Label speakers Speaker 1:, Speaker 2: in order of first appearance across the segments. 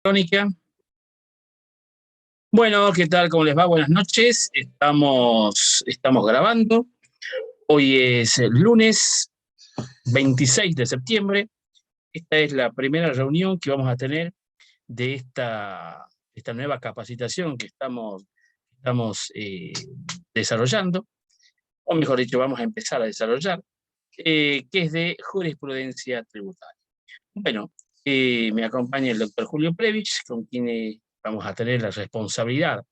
Speaker 1: Crónica. Bueno, ¿qué tal? ¿Cómo les va? Buenas noches. Estamos grabando. Hoy es el lunes 26 de septiembre. Esta es la primera reunión que vamos a tener de esta nueva capacitación que estamos desarrollando, o mejor dicho, vamos a empezar a desarrollar, que es de jurisprudencia tributaria. Bueno, me acompaña el doctor Julio Previch, con quien vamos a tener la responsabilidad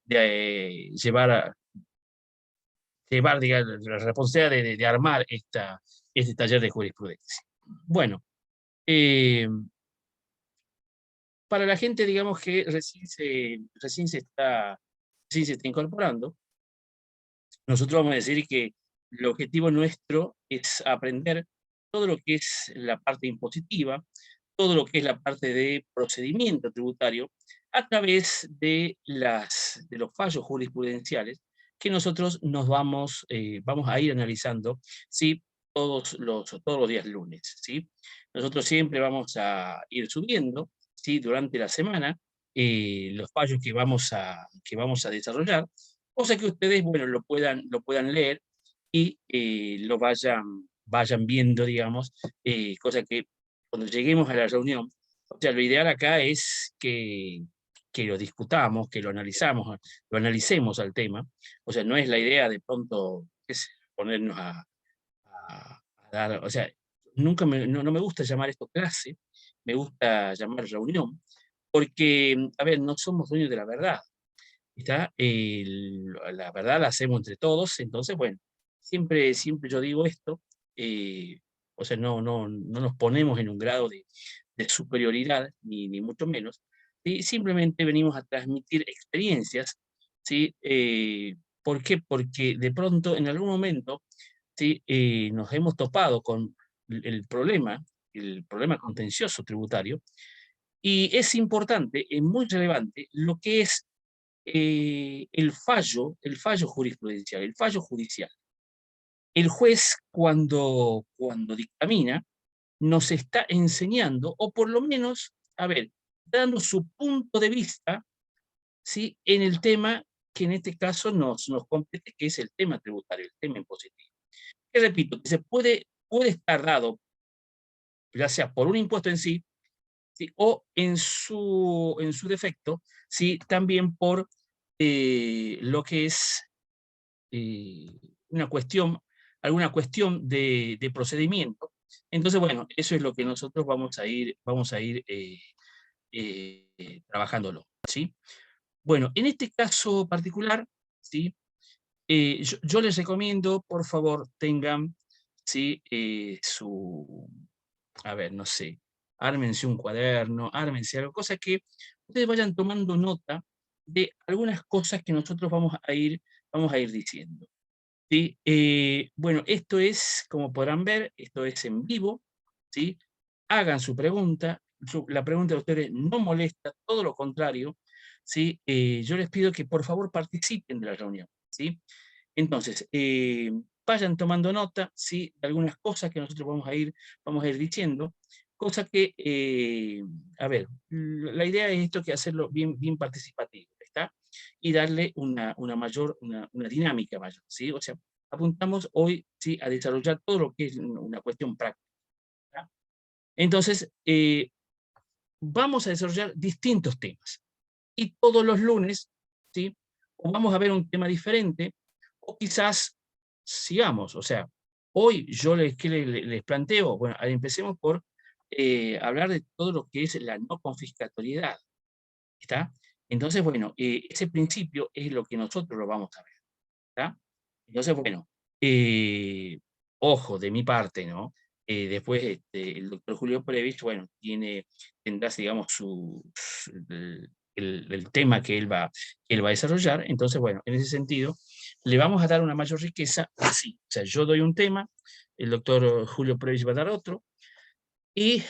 Speaker 1: de llevar digamos, la responsabilidad de armar este taller de jurisprudencia. Bueno, eh, para la gente, digamos, que recién se está incorporando, nosotros vamos a decir que el objetivo nuestro es aprender todo lo que es la parte impositiva, todo lo que es la parte de procedimiento tributario, a través de los fallos jurisprudenciales que nosotros vamos a ir analizando, ¿sí? Todos los días lunes, ¿sí? Nosotros siempre vamos a ir subiendo, ¿sí? Durante la semana, los fallos que vamos a desarrollar, cosa que ustedes, bueno, lo puedan leer y vayan viendo, digamos, cosa que cuando lleguemos a la reunión, o sea, lo ideal acá es que lo discutamos, que lo analicemos al tema. O sea, no es la idea de pronto ponernos a dar, o sea, no me gusta llamar esto clase, me gusta llamar reunión, porque, a ver, no somos dueños de la verdad. La verdad la hacemos entre todos, entonces, bueno, siempre yo digo esto, o sea, no nos ponemos en un grado de superioridad, ni mucho menos, y simplemente venimos a transmitir experiencias, ¿sí? ¿Por qué? Porque de pronto, en algún momento, ¿sí? Nos hemos topado con el problema contencioso tributario, y es importante, es muy relevante, lo que es el fallo jurisprudencial, el fallo judicial. El juez, cuando dictamina, nos está enseñando, o por lo menos, a ver, dando su punto de vista, ¿sí? En el tema que en este caso nos compete, que es el tema tributario, el tema impositivo. Y repito, que puede estar dado, ya sea por un impuesto en sí, ¿sí? O en su defecto, ¿sí? También por lo que es eh, una cuestión, alguna cuestión de procedimiento. Entonces, bueno, eso es lo que nosotros vamos a ir trabajándolo, ¿sí? Bueno, en este caso particular, ¿sí? Yo les recomiendo, por favor, tengan, ¿sí? A ver, no sé, ármense un cuaderno, ármense algo, cosa que ustedes vayan tomando nota de algunas cosas que nosotros vamos a ir diciendo. ¿Sí? Bueno, esto es, como podrán ver, esto es en vivo, ¿sí? Hagan su pregunta, la pregunta de ustedes no molesta, todo lo contrario, ¿sí? Yo les pido que por favor participen de la reunión, ¿sí? Entonces, vayan tomando nota, ¿sí? De algunas cosas que nosotros vamos a ir diciendo, cosa que, a ver, la idea es esto, que hacerlo bien, bien participativo, ¿está? Y darle una dinámica mayor, ¿sí? O sea, apuntamos hoy, ¿sí? A desarrollar todo lo que es una cuestión práctica, ¿tá? Entonces, vamos a desarrollar distintos temas. Y todos los lunes, ¿sí? O vamos a ver un tema diferente, o quizás sigamos, o sea, hoy yo les planteo, bueno, empecemos por hablar de todo lo que es la no confiscatoriedad, ¿está? Entonces, bueno, ese principio es lo que nosotros lo vamos a ver, ¿está? Entonces, bueno, eh, ojo de mi parte, ¿no? Después el doctor Julio Previch, bueno, tendrá, digamos, el tema que él va a desarrollar. Entonces, bueno, en ese sentido, le vamos a dar una mayor riqueza así. O sea, yo doy un tema, el doctor Julio Previch va a dar otro, y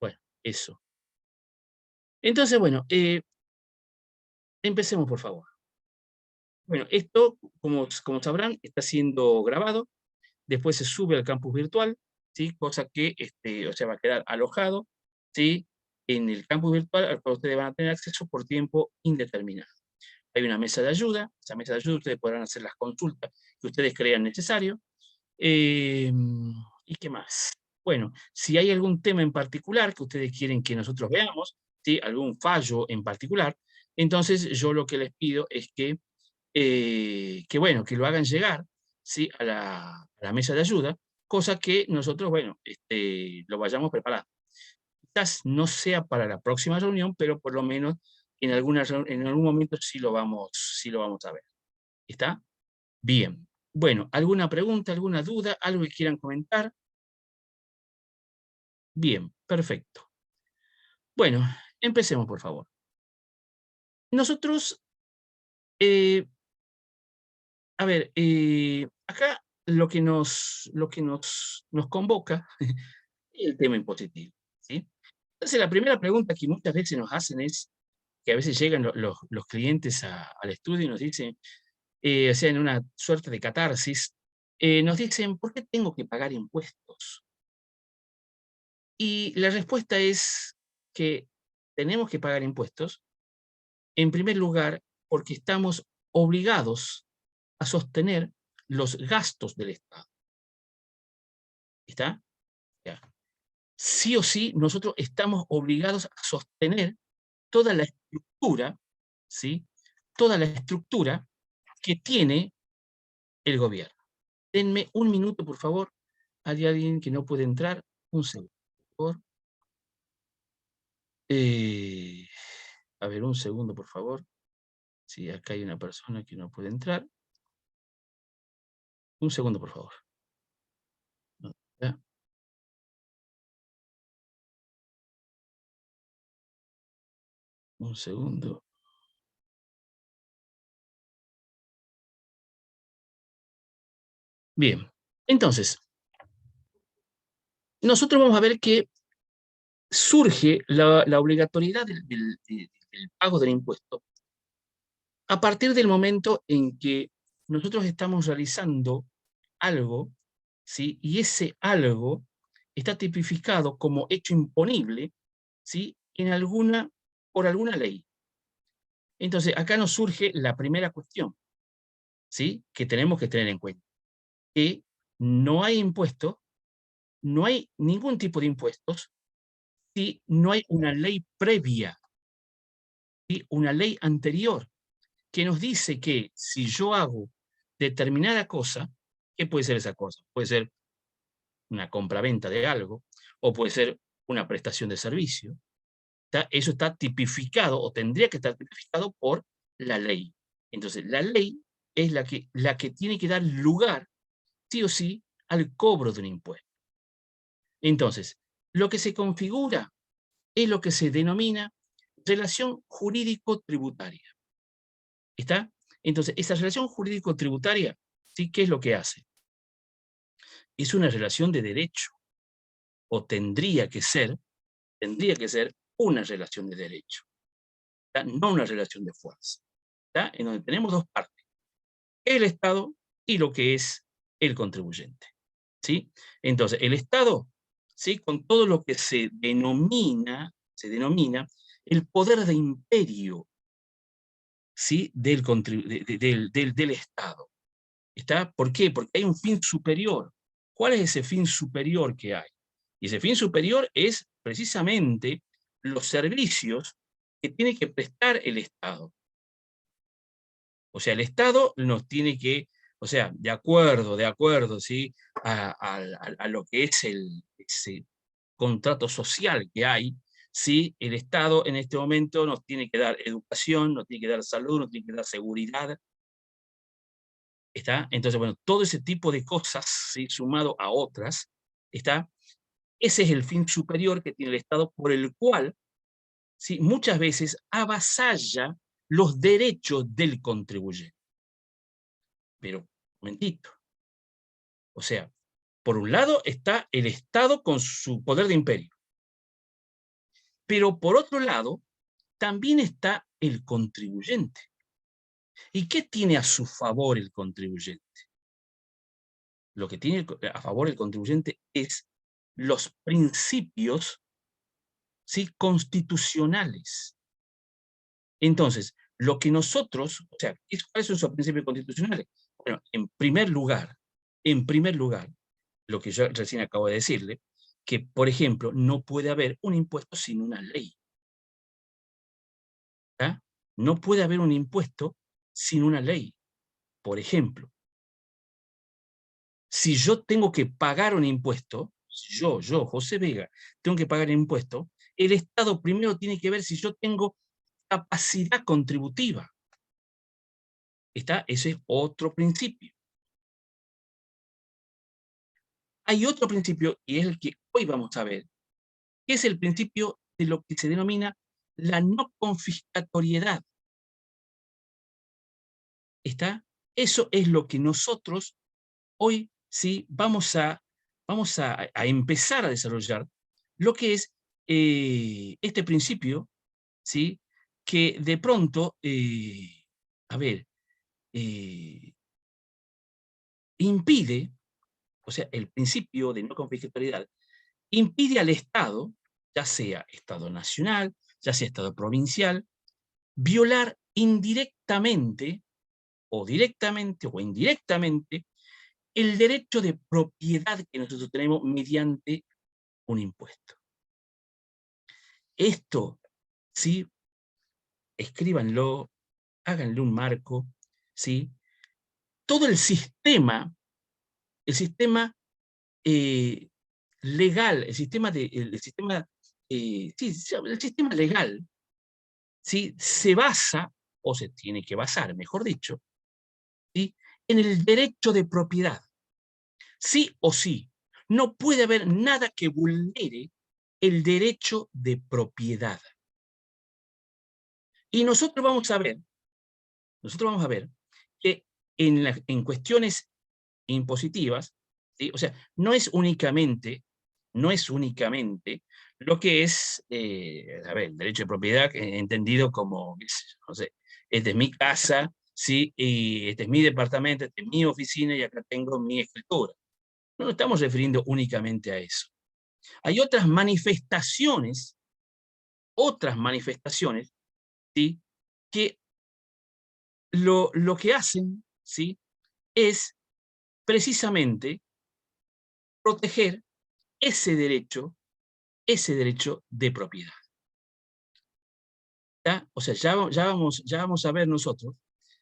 Speaker 1: bueno, eso. Entonces, bueno, empecemos, por favor. Bueno, esto, como sabrán, está siendo grabado. Después se sube al campus virtual, ¿sí? Cosa que, o sea, va a quedar alojado, ¿sí? en el campus virtual al cual ustedes van a tener acceso por tiempo indeterminado. Hay una mesa de ayuda, esa mesa de ayuda ustedes podrán hacer las consultas que ustedes crean necesario. ¿Y qué más? Bueno, si hay algún tema en particular que ustedes quieren que nosotros veamos, ¿sí? Algún fallo en particular, entonces yo lo que les pido es bueno, que lo hagan llegar, ¿sí? a la mesa de ayuda, cosa que nosotros, bueno, lo vayamos preparando. Quizás no sea para la próxima reunión, pero por lo menos en algún momento sí lo vamos a ver. ¿Está? Bien. Bueno, ¿alguna pregunta, alguna duda, algo que quieran comentar? Bien, perfecto. Bueno, empecemos, por favor. Nosotros, eh, a ver, acá lo que nos convoca es el tema impositivo, ¿sí? Entonces, la primera pregunta que muchas veces nos hacen es, que a veces llegan los clientes al estudio y nos dicen, o sea, en una suerte de catarsis, nos dicen, ¿por qué tengo que pagar impuestos? Y la respuesta es que tenemos que pagar impuestos, en primer lugar, porque estamos obligados a sostener los gastos del Estado. ¿Está? Ya. Sí o sí, nosotros estamos obligados a sostener toda la estructura, ¿sí? Toda la estructura que tiene el gobierno. Denme un minuto, por favor. Hay alguien que no puede entrar. Un segundo, por favor. Eh, a ver, un segundo, por favor. Sí, acá hay una persona que no puede entrar. Un segundo, por favor. Ya, un segundo. Bien, entonces, nosotros vamos a ver que surge la obligatoriedad del pago del impuesto a partir del momento en que nosotros estamos realizando algo, ¿sí? Y ese algo está tipificado como hecho imponible, ¿sí? Por alguna ley. Entonces, acá nos surge la primera cuestión, ¿sí? Que tenemos que tener en cuenta, que no hay impuesto, no hay ningún tipo de impuestos si no hay una ley previa, ¿sí? Una ley anterior que nos dice que si yo hago determinada cosa, ¿qué puede ser esa cosa? Puede ser una compraventa de algo, o puede ser una prestación de servicio. Eso está tipificado, o tendría que estar tipificado por la ley. Entonces, la ley es la que tiene que dar lugar, sí o sí, al cobro de un impuesto. Entonces, lo que se configura es lo que se denomina relación jurídico-tributaria. ¿Está? Entonces, esa relación jurídico-tributaria, ¿sí? ¿Qué es lo que hace? Es una relación de derecho, o tendría que ser una relación de derecho, ¿tá? No una relación de fuerza, ¿tá? En donde tenemos dos partes, el Estado y lo que es el contribuyente, ¿sí? Entonces, el Estado, ¿sí? Con todo lo que se denomina el poder de imperio, ¿sí? Del Estado. ¿Está? ¿Por qué? Porque hay un fin superior. ¿Cuál es ese fin superior que hay? Y ese fin superior es precisamente los servicios que tiene que prestar el Estado. O sea, el Estado nos tiene que, o sea, de acuerdo, ¿sí? A lo que es ese contrato social que hay, ¿sí? El Estado en este momento nos tiene que dar educación, nos tiene que dar salud, nos tiene que dar seguridad, ¿está? Entonces, bueno, todo ese tipo de cosas, ¿sí? Sumado a otras, ¿está? Ese es el fin superior que tiene el Estado, por el cual, ¿sí? Muchas veces avasalla los derechos del contribuyente. Pero, un momentito, o sea, por un lado está el Estado con su poder de imperio, pero por otro lado también está el contribuyente. ¿Y qué tiene a su favor el contribuyente? Lo que tiene a favor el contribuyente es los principios, ¿sí? Constitucionales. Entonces, lo que nosotros, o sea, ¿cuáles son esos principios constitucionales? Bueno, en primer lugar, lo que yo recién acabo de decirle, que, por ejemplo, no puede haber un impuesto sin una ley. ¿Ya? No puede haber un impuesto sin una ley. Por ejemplo, si yo tengo que pagar un impuesto, yo, José Vega, tengo que pagar un impuesto, el Estado primero tiene que ver si yo tengo capacidad contributiva. Ese es otro principio. Hay otro principio, y es el que hoy vamos a ver, que es el principio de lo que se denomina la no confiscatoriedad. ¿Está? Eso es lo que nosotros hoy sí vamos a empezar a desarrollar, lo que es este principio, ¿sí? Que de pronto, a ver, eh, impide, o sea, el principio de no confiscatoriedad, impide al Estado, ya sea Estado nacional, ya sea Estado provincial, violar indirectamente o directamente o indirectamente el derecho de propiedad que nosotros tenemos mediante un impuesto. Esto, sí, escríbanlo, háganle un marco, ¿sí? Todo el sistema eh, legal, el sistema legal, ¿sí? Se basa, o se tiene que basar, mejor dicho, ¿sí? En el derecho de propiedad. Sí o sí, no puede haber nada que vulnere el derecho de propiedad. Y nosotros vamos a ver que en cuestiones impositivas, ¿sí? O sea, no es únicamente lo que es, a ver, el derecho de propiedad entendido como, no sé, esta es mi casa, ¿sí? Y este es mi departamento, esta es mi oficina y acá tengo mi escritura. No nos estamos refiriendo únicamente a eso. Hay otras manifestaciones, ¿sí? Que lo que hacen, ¿sí? Es precisamente proteger ese derecho, ese derecho de propiedad. ¿Ya? O sea, ya vamos a ver nosotros,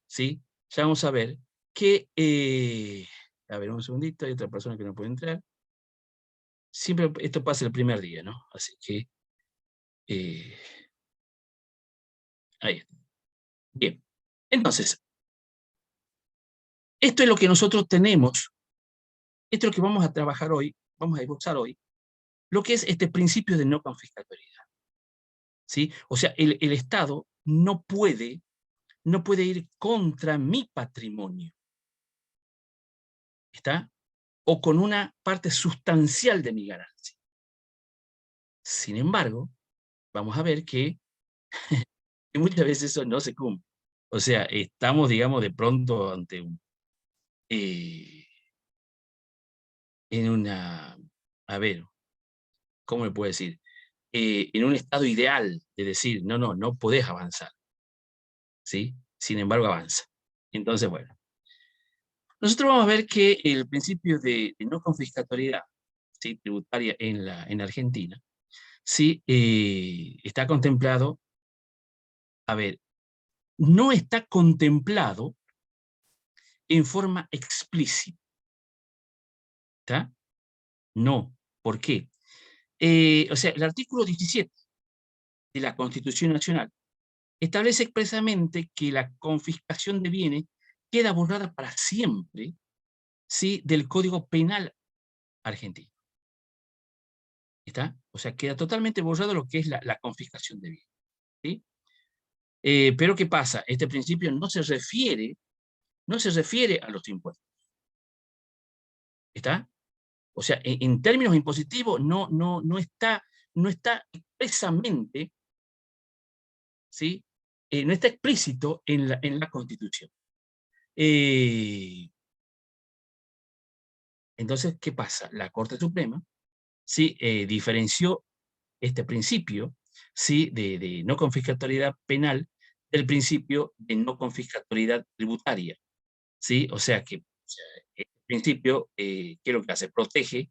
Speaker 1: ¿sí? Ya vamos a ver que, a ver, un segundito, hay otra persona que no puede entrar. Siempre esto pasa el primer día, ¿no? Así que, eh, ahí está. Bien. Entonces, esto es lo que nosotros tenemos, esto es lo que vamos a trabajar hoy, vamos a esbozar hoy, lo que es este principio de no confiscatoriedad, ¿sí? O sea, el Estado no puede ir contra mi patrimonio, ¿está? O con una parte sustancial de mi ganancia. Sin embargo, vamos a ver que muchas veces eso no se cumple. O sea, estamos, digamos, de pronto ante eh, en una, a ver, ¿cómo le puedo decir? En un estado ideal de decir, no, no, no podés avanzar, ¿sí? Sin embargo, avanza. Entonces, bueno, nosotros vamos a ver que el principio de no confiscatoriedad, ¿sí? Tributaria en Argentina, sí, está contemplado, a ver, no está contemplado en forma explícita, ¿está? No. ¿Por qué? O sea, el artículo 17 de la Constitución Nacional establece expresamente que la confiscación de bienes queda borrada para siempre, ¿sí? Del Código Penal argentino. ¿Está? O sea, queda totalmente borrado lo que es la confiscación de bienes, ¿sí? Pero ¿qué pasa? Este principio no se refiere a los impuestos. ¿Está? O sea, en términos impositivos no está expresamente, ¿sí? No está explícito en la Constitución. Eh, entonces, ¿qué pasa? La Corte Suprema, ¿sí? Diferenció este principio, ¿sí? de no confiscatoriedad penal del principio de no confiscatoriedad tributaria, ¿sí? O sea que este principio, ¿qué es lo que hace? Protege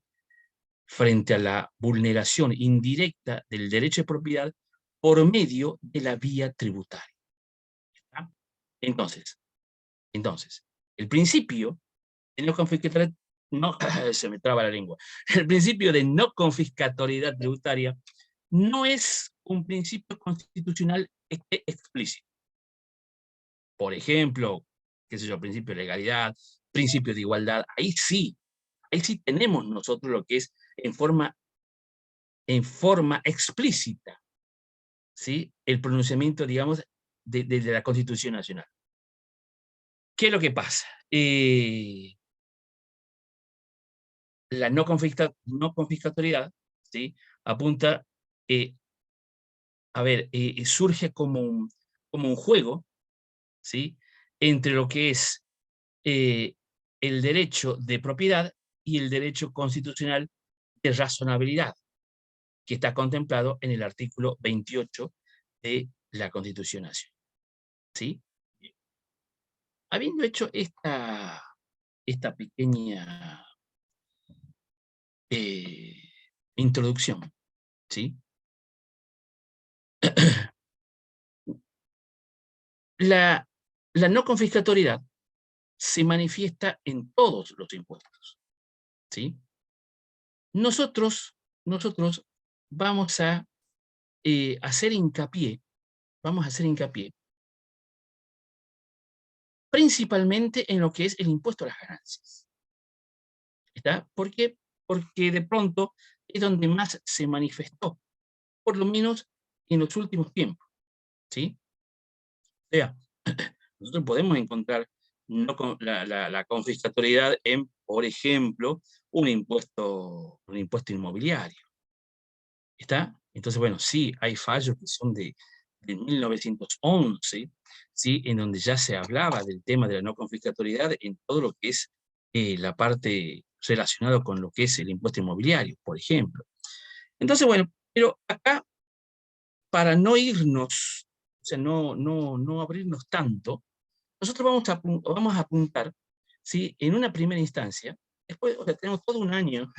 Speaker 1: frente a la vulneración indirecta del derecho de propiedad por medio de la vía tributaria. ¿Está? Entonces, el principio de no confiscatoriedad, no, se me traba la lengua, el principio de no confiscatoriedad tributaria no es un principio constitucional explícito. Por ejemplo, qué sé yo, principio de legalidad, principio de igualdad, ahí sí tenemos nosotros lo que es en forma explícita, ¿sí? El pronunciamiento, digamos, de la Constitución Nacional. ¿Qué es lo que pasa? La no confiscatoriedad, ¿sí? Apunta, a ver, surge como un juego, ¿sí? Entre lo que es eh, el derecho de propiedad y el derecho constitucional de razonabilidad, que está contemplado en el artículo 28 de la Constitución Nacional, ¿sí? Habiendo hecho esta pequeña eh, introducción, ¿sí? La, la no confiscatoriedad se manifiesta en todos los impuestos, ¿sí? Nosotros, nosotros vamos a hacer hincapié, vamos a hacer hincapié principalmente en lo que es el impuesto a las ganancias. ¿Está? ¿Por qué? Porque de pronto es donde más se manifestó, por lo menos en los últimos tiempos, ¿sí? O sea, nosotros podemos encontrar no con la confiscatoriedad en, por ejemplo, un impuesto inmobiliario. ¿Está? Entonces, bueno, sí, hay fallos que son de 1911, ¿sí? En donde ya se hablaba del tema de la no confiscatoriedad en todo lo que es la parte relacionada con lo que es el impuesto inmobiliario, por ejemplo. Entonces, bueno, pero acá, para no irnos, o sea, no abrirnos tanto, nosotros vamos a apuntar, ¿sí? En una primera instancia, después, o sea, tenemos todo un año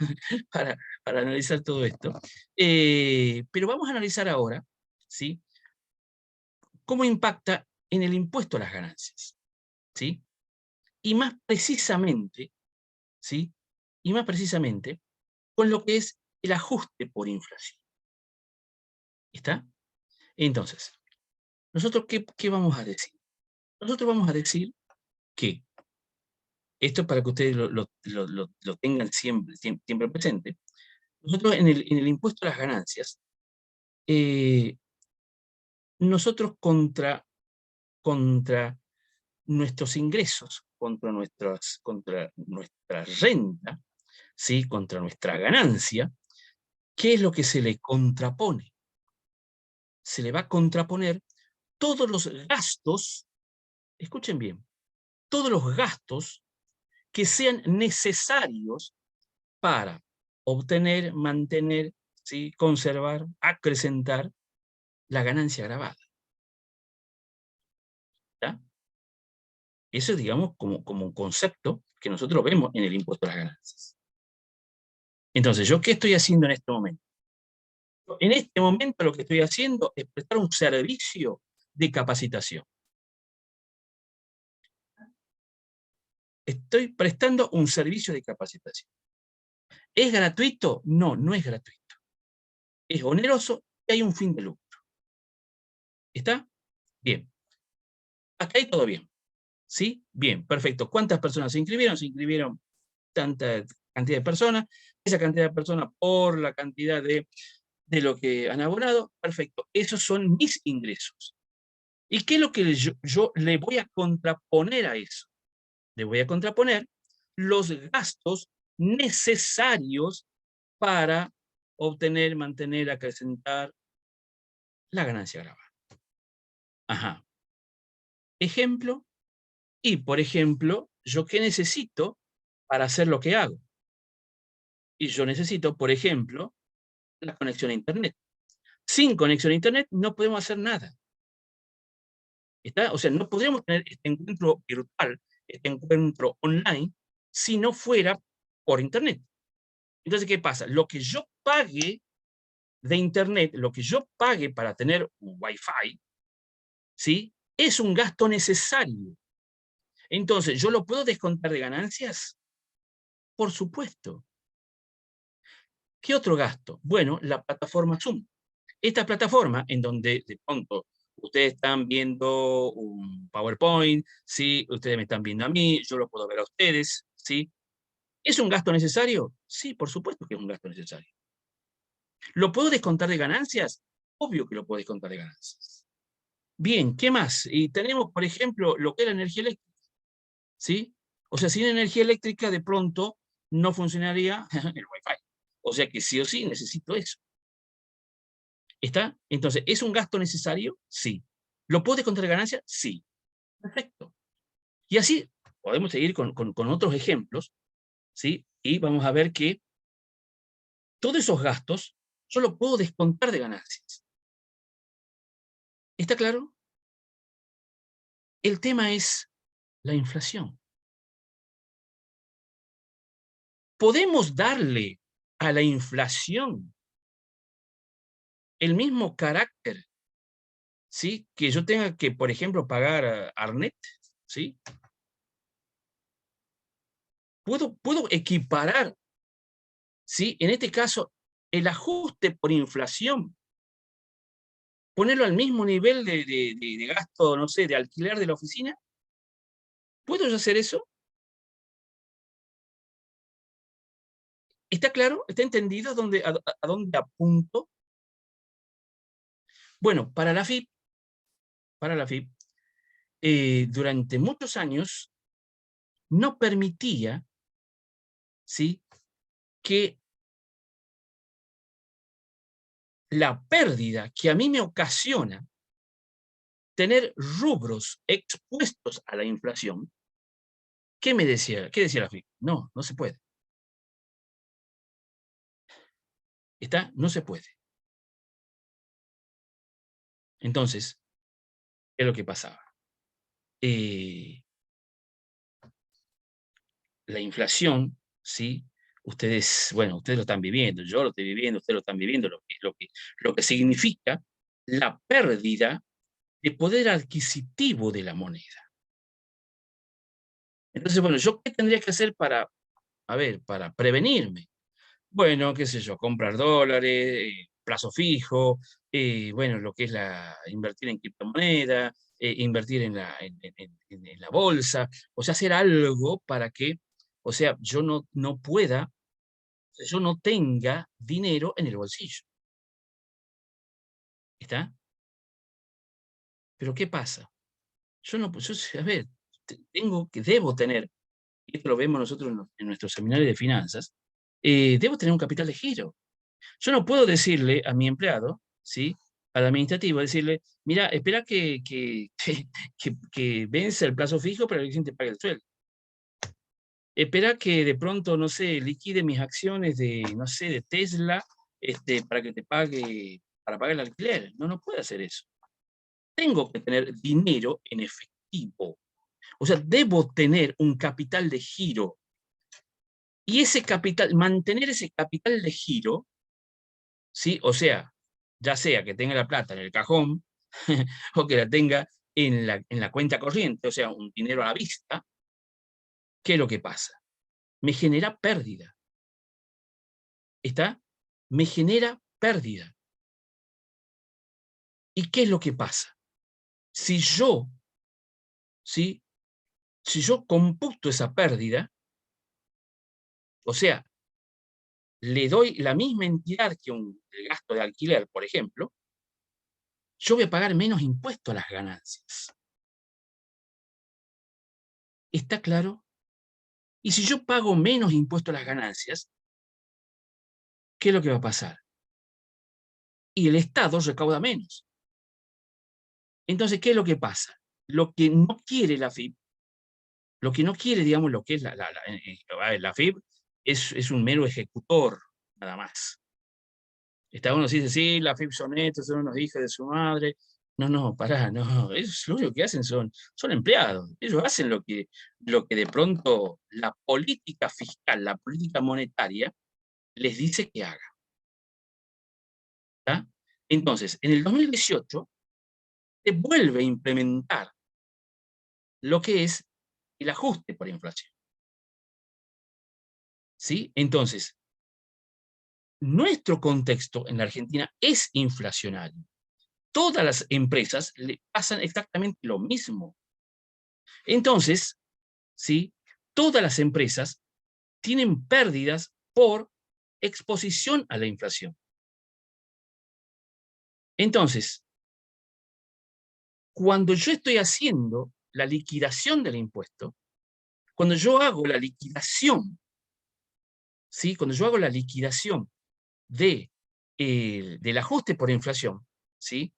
Speaker 1: para, para analizar todo esto, pero vamos a analizar ahora, ¿sí? Cómo impacta en el impuesto a las ganancias, ¿sí? Y más precisamente, ¿sí? Y más precisamente con lo que es el ajuste por inflación, ¿está? Entonces, ¿nosotros qué vamos a decir? Nosotros vamos a decir que, esto es para que ustedes lo tengan siempre presente, nosotros en el impuesto a las ganancias, eh, nosotros contra nuestros ingresos, contra nuestra renta, ¿sí? Contra nuestra ganancia, ¿qué es lo que se le contrapone? Se le va a contraponer todos los gastos, escuchen bien, todos los gastos que sean necesarios para obtener, mantener, ¿sí? Conservar, acrecentar la ganancia grabada. ¿Está? Eso es, digamos, como un concepto que nosotros vemos en el impuesto a las ganancias. Entonces, ¿yo qué estoy haciendo en este momento? En este momento lo que estoy haciendo es prestar un servicio de capacitación. Estoy prestando un servicio de capacitación. ¿Es gratuito? No, no es gratuito. Es oneroso y hay un fin de lucro. ¿Está? Bien. Hasta ahí todo bien. ¿Sí? Bien, perfecto. ¿Cuántas personas se inscribieron? Se inscribieron tanta cantidad de personas. Esa cantidad de personas por la cantidad de lo que han abonado. Perfecto. Esos son mis ingresos. ¿Y qué es lo que yo le voy a contraponer a eso? Le voy a contraponer los gastos necesarios para obtener, mantener, acrecentar la ganancia grabada. Ajá. Ejemplo, y por ejemplo, ¿yo qué necesito para hacer lo que hago? Y yo necesito, por ejemplo, la conexión a Internet. Sin conexión a Internet no podemos hacer nada. ¿Está? O sea, no podríamos tener este encuentro virtual, este encuentro online, si no fuera por Internet. Entonces, ¿qué pasa? Lo que yo pague de Internet, lo que yo pague para tener un Wi-Fi, ¿sí? Es un gasto necesario. Entonces, ¿yo lo puedo descontar de ganancias? Por supuesto. ¿Qué otro gasto? Bueno, la plataforma Zoom. Esta plataforma en donde de pronto ustedes están viendo un PowerPoint, ¿sí? Ustedes me están viendo a mí, yo lo puedo ver a ustedes, ¿sí? ¿Es un gasto necesario? Sí, por supuesto que es un gasto necesario. ¿Lo puedo descontar de ganancias? Obvio que lo puedo descontar de ganancias. Bien, ¿qué más? Y tenemos, por ejemplo, lo que es la energía eléctrica, ¿sí? O sea, sin energía eléctrica de pronto no funcionaría el Wi-Fi. O sea que sí o sí necesito eso. ¿Está? Entonces, ¿es un gasto necesario? Sí. ¿Lo puedo descontar de ganancia? Sí. Perfecto. Y así podemos seguir con otros ejemplos, ¿sí? Y vamos a ver que todos esos gastos yo los puedo descontar de ganancias. ¿Está claro? El tema es la inflación. ¿Podemos darle a la inflación el mismo carácter, ¿sí? Que yo tenga que, por ejemplo, pagar Arnet, ¿sí? ¿Puedo equiparar, ¿sí? En este caso, el ajuste por inflación, ponerlo al mismo nivel de gasto, no sé, de alquiler de la oficina. ¿Puedo yo hacer eso? ¿Está claro? ¿Está entendido a dónde apunto? Bueno, para la FIP, durante muchos años no permitía, ¿sí? Que la pérdida que a mí me ocasiona tener rubros expuestos a la inflación, ¿qué me decía? ¿Qué decía la FIP? No, no se puede. ¿Está? No se puede. Entonces, ¿qué es lo que pasaba? Eh, la inflación, ¿sí? Ustedes, bueno, ustedes lo están viviendo, yo lo estoy viviendo, ustedes lo están viviendo, lo que significa la pérdida de poder adquisitivo de la moneda. Entonces, bueno, ¿yo qué tendría que hacer para prevenirme? Bueno, qué sé yo, comprar dólares, plazo fijo, bueno, lo que es invertir en criptomoneda, invertir en la bolsa, o sea, hacer algo para que, o sea, yo no tenga dinero en el bolsillo. ¿Está? Pero ¿qué pasa? Yo no, a ver, debo tener, y esto lo vemos nosotros en nuestros seminarios de finanzas, debo tener un capital de giro. Yo no puedo decirle a mi empleado, ¿sí? Al administrativo, decirle, mira, espera que vence el plazo fijo para que alguien te pague el sueldo. Espera que de pronto, no sé, liquide mis acciones no sé, de Tesla, para que te pague, para pagar el alquiler. No, no puedo hacer eso. Tengo que tener dinero en efectivo. O sea, debo tener un capital de giro. Y ese capital, mantener ese capital de giro, ¿sí? O sea, ya sea que tenga la plata en el cajón o que la tenga en la cuenta corriente, o sea, un dinero a la vista, ¿qué es lo que pasa? Me genera pérdida. ¿Está? Me genera pérdida. ¿Y qué es lo que pasa? Si yo, ¿sí? Si yo computo esa pérdida, o sea, le doy la misma entidad que el gasto de alquiler, por ejemplo, yo voy a pagar menos impuesto a las ganancias. ¿Está claro? Y si yo pago menos impuesto a las ganancias, ¿qué es lo que va a pasar? Y el Estado recauda menos. Entonces, ¿qué es lo que pasa? Lo que no quiere la FIP, lo que no quiere, digamos, lo que es a ver, la FIP es un mero ejecutor, nada más. Está uno dice, sí, la FIP son estos, son unos hijos de su madre. No, no, pará, no. Ellos lo único que hacen son empleados. Ellos hacen lo que de pronto la política fiscal, la política monetaria, les dice que haga. ¿Tá? Entonces, en el 2018 se vuelve a implementar lo que es el ajuste por inflación. ¿Sí? Entonces, nuestro contexto en la Argentina es inflacionario. Todas las empresas le pasan exactamente lo mismo. Entonces, ¿sí? Todas las empresas tienen pérdidas por exposición a la inflación. Entonces, cuando yo estoy haciendo la liquidación del impuesto, cuando yo hago la liquidación, ¿sí? Cuando yo hago la liquidación de, del ajuste por inflación, ¿sí?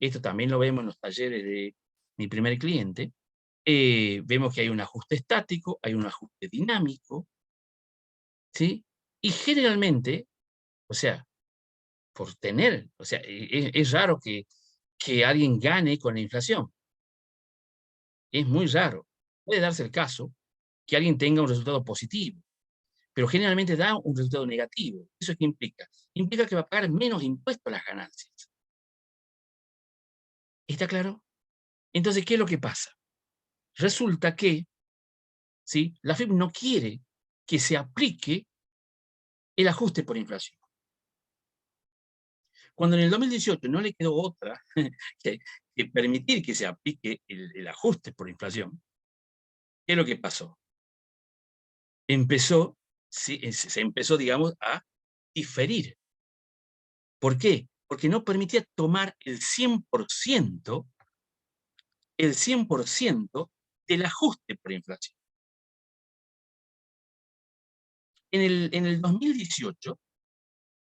Speaker 1: Esto también lo vemos en los talleres de mi primer cliente, vemos que hay un ajuste estático, hay un ajuste dinámico, ¿sí? Y generalmente, o sea, por tener, o sea, es raro que alguien gane con la inflación, es muy raro. Puede darse el caso que alguien tenga un resultado positivo, pero generalmente da un resultado negativo. ¿Eso qué implica? Implica que va a pagar menos impuestos a las ganancias. ¿Está claro? Entonces, ¿qué es lo que pasa? Resulta que, ¿sí? La FIP no quiere que se aplique el ajuste por inflación. Cuando en el 2018 no le quedó otra que, que permitir que se aplique el ajuste por inflación, ¿qué es lo que pasó? Empezó, sí, se empezó, digamos, a diferir. ¿Por qué? Porque no permitía tomar el 100% del ajuste por inflación. En el 2018,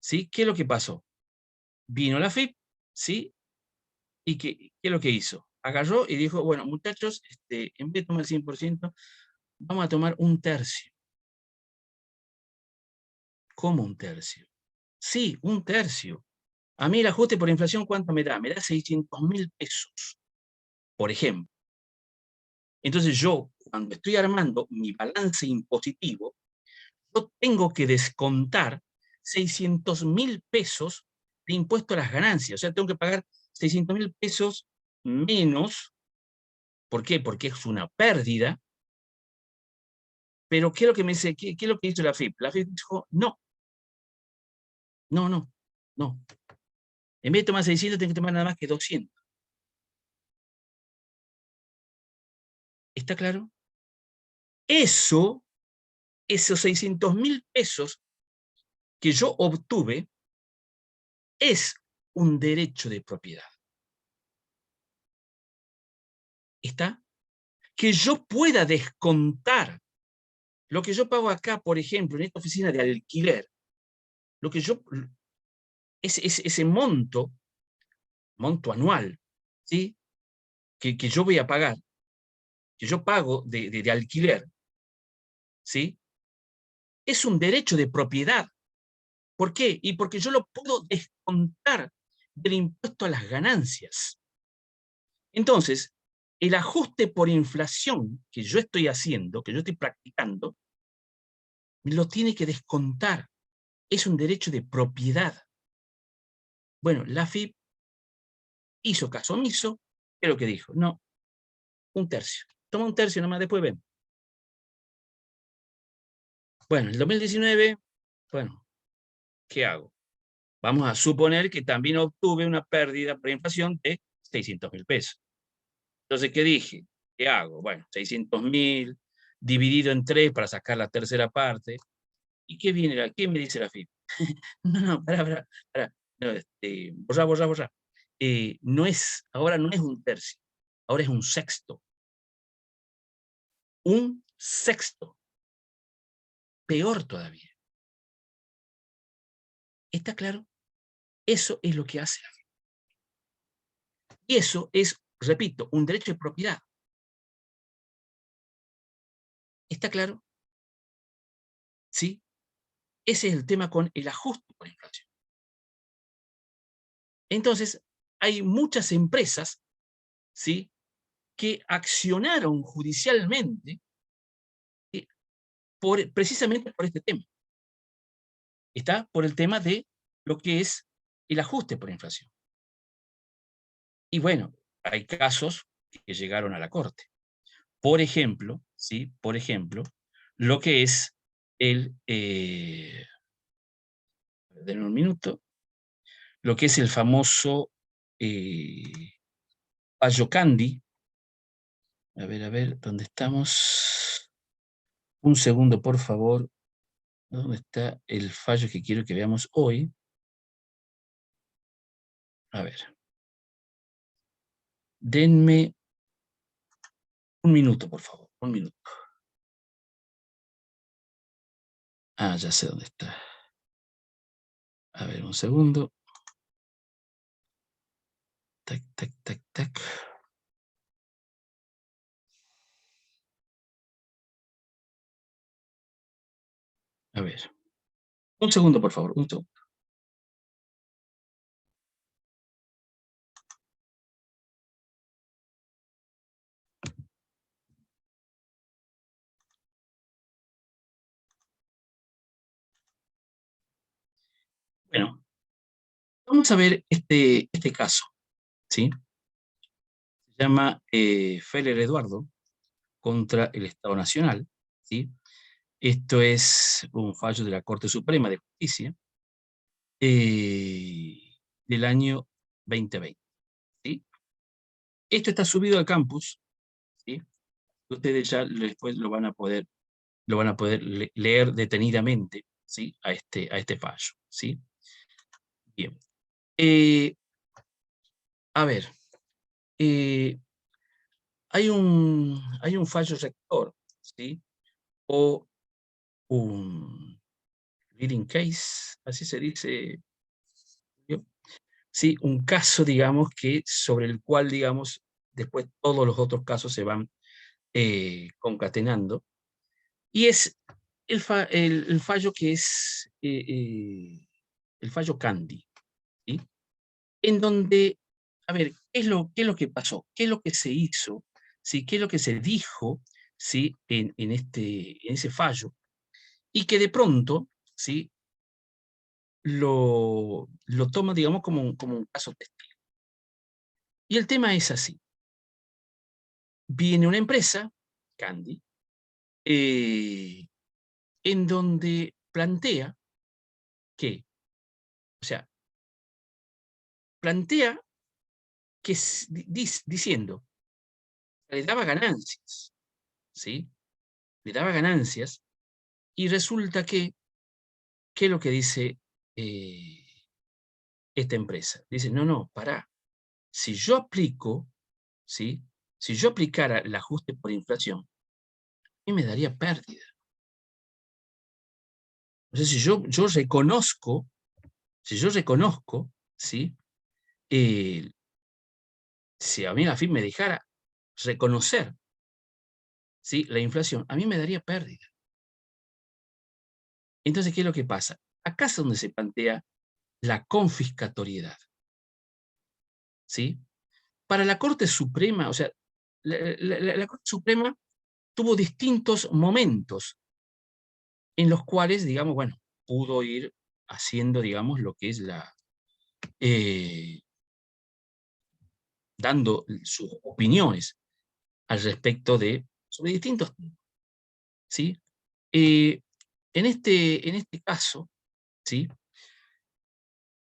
Speaker 1: ¿sí? ¿Qué es lo que pasó? Vino la FIP, ¿sí? ¿Y qué es lo que hizo? Agarró y dijo, bueno, muchachos, en vez de tomar el 100%, vamos a tomar un tercio. ¿Cómo un tercio? Sí, un tercio. A mí el ajuste por inflación, ¿cuánto me da? Me da 600.000 pesos, por ejemplo. Entonces yo, cuando estoy armando mi balance impositivo, yo tengo que descontar 600.000 pesos de impuesto a las ganancias. O sea, tengo que pagar 600.000 pesos menos. ¿Por qué? Porque es una pérdida. Pero ¿qué es lo que me dice? ¿Qué es lo que hizo la FIP? La FIP dijo, no, no, no, no. En vez de tomar 600, tengo que tomar nada más que 200. ¿Está claro? Eso, esos 600.000 pesos que yo obtuve, es un derecho de propiedad. ¿Está? Que yo pueda descontar lo que yo pago acá, por ejemplo, en esta oficina de alquiler, lo que yo, ese monto anual, ¿sí? Que yo voy a pagar, que yo pago de alquiler, ¿sí? Es un derecho de propiedad. ¿Por qué? Y porque yo lo puedo descontar del impuesto a las ganancias. Entonces, el ajuste por inflación que yo estoy haciendo, que yo estoy practicando, me lo tiene que descontar. Es un derecho de propiedad. Bueno, la FIP hizo caso omiso, ¿qué es lo que dijo? No, un tercio. Toma un tercio nomás, después ven. Bueno, en el 2019, bueno, ¿qué hago? Vamos a suponer que también obtuve una pérdida por inflación de 600.000 pesos. Entonces, ¿qué dije? ¿Qué hago? Bueno, 600.000 dividido en 3 para sacar la tercera parte. ¿Y qué viene? ¿Qué me dice la FIP? No, no, pará. No, borrá. Ahora no es un tercio, ahora es un sexto. Un sexto. Peor todavía. ¿Está claro? Eso es lo que hace la FIP. Y eso es, repito, un derecho de propiedad. ¿Está claro? ¿Sí? Ese es el tema con el ajuste por inflación. Entonces, hay muchas empresas, ¿sí?, que accionaron judicialmente, ¿sí?, precisamente por este tema. Está por el tema de lo que es el ajuste por inflación. Y bueno, hay casos que llegaron a la Corte. Por ejemplo, ¿sí? Por ejemplo, lo que es el, denme un minuto, lo que es el famoso fallo Candy. A ver, ¿dónde estamos? Un segundo, por favor. ¿Dónde está el fallo que quiero que veamos hoy? A ver. Denme un minuto, por favor. Un minuto. Ah, ya sé dónde está. A ver, un segundo. Tac, tac, tac, tac. A ver. Un segundo, por favor. Un segundo. Bueno, vamos a ver este caso, ¿sí? Se llama Feller Eduardo contra el Estado Nacional, ¿sí? Esto es un fallo de la Corte Suprema de Justicia eh, del año 2020, ¿sí? Esto está subido al campus, ¿sí? Ustedes ya después lo van a poder leer detenidamente, ¿sí?, a este fallo, ¿sí? Bien. Eh, a ver, eh, hay un fallo rector, ¿sí? O un leading case, así se dice, ¿yo? Sí, un caso, digamos, que sobre el cual, digamos, después todos los otros casos se van concatenando, y es el fallo que es el fallo Candy, ¿sí? En donde, a ver, qué es lo que pasó? ¿Qué es lo que se hizo? ¿Sí? ¿Qué es lo que se dijo, ¿sí?, en ese fallo? Y que de pronto, ¿sí?, lo toma, digamos, como un caso testigo. Y el tema es así. Viene una empresa, Candy, eh, en donde plantea que, o sea, plantea que diciendo, le daba ganancias, ¿sí? Le daba ganancias y resulta que, ¿qué es lo que dice eh, esta empresa? Dice, no, no, pará. Si yo aplico, ¿sí?, si yo aplicara el ajuste por inflación, a mí me daría pérdida. Entonces, si yo reconozco, ¿sí?, eh, si a mí la FIP me dejara reconocer, ¿sí?, la inflación, a mí me daría pérdida. Entonces, ¿qué es lo que pasa? Acá es donde se plantea la confiscatoriedad, ¿sí? Para la Corte Suprema, o sea, la Corte Suprema tuvo distintos momentos en los cuales, digamos, bueno, pudo ir haciendo, digamos, lo que es eh, dando sus opiniones al respecto sobre distintos temas, ¿sí? Eh, en este caso, ¿sí?,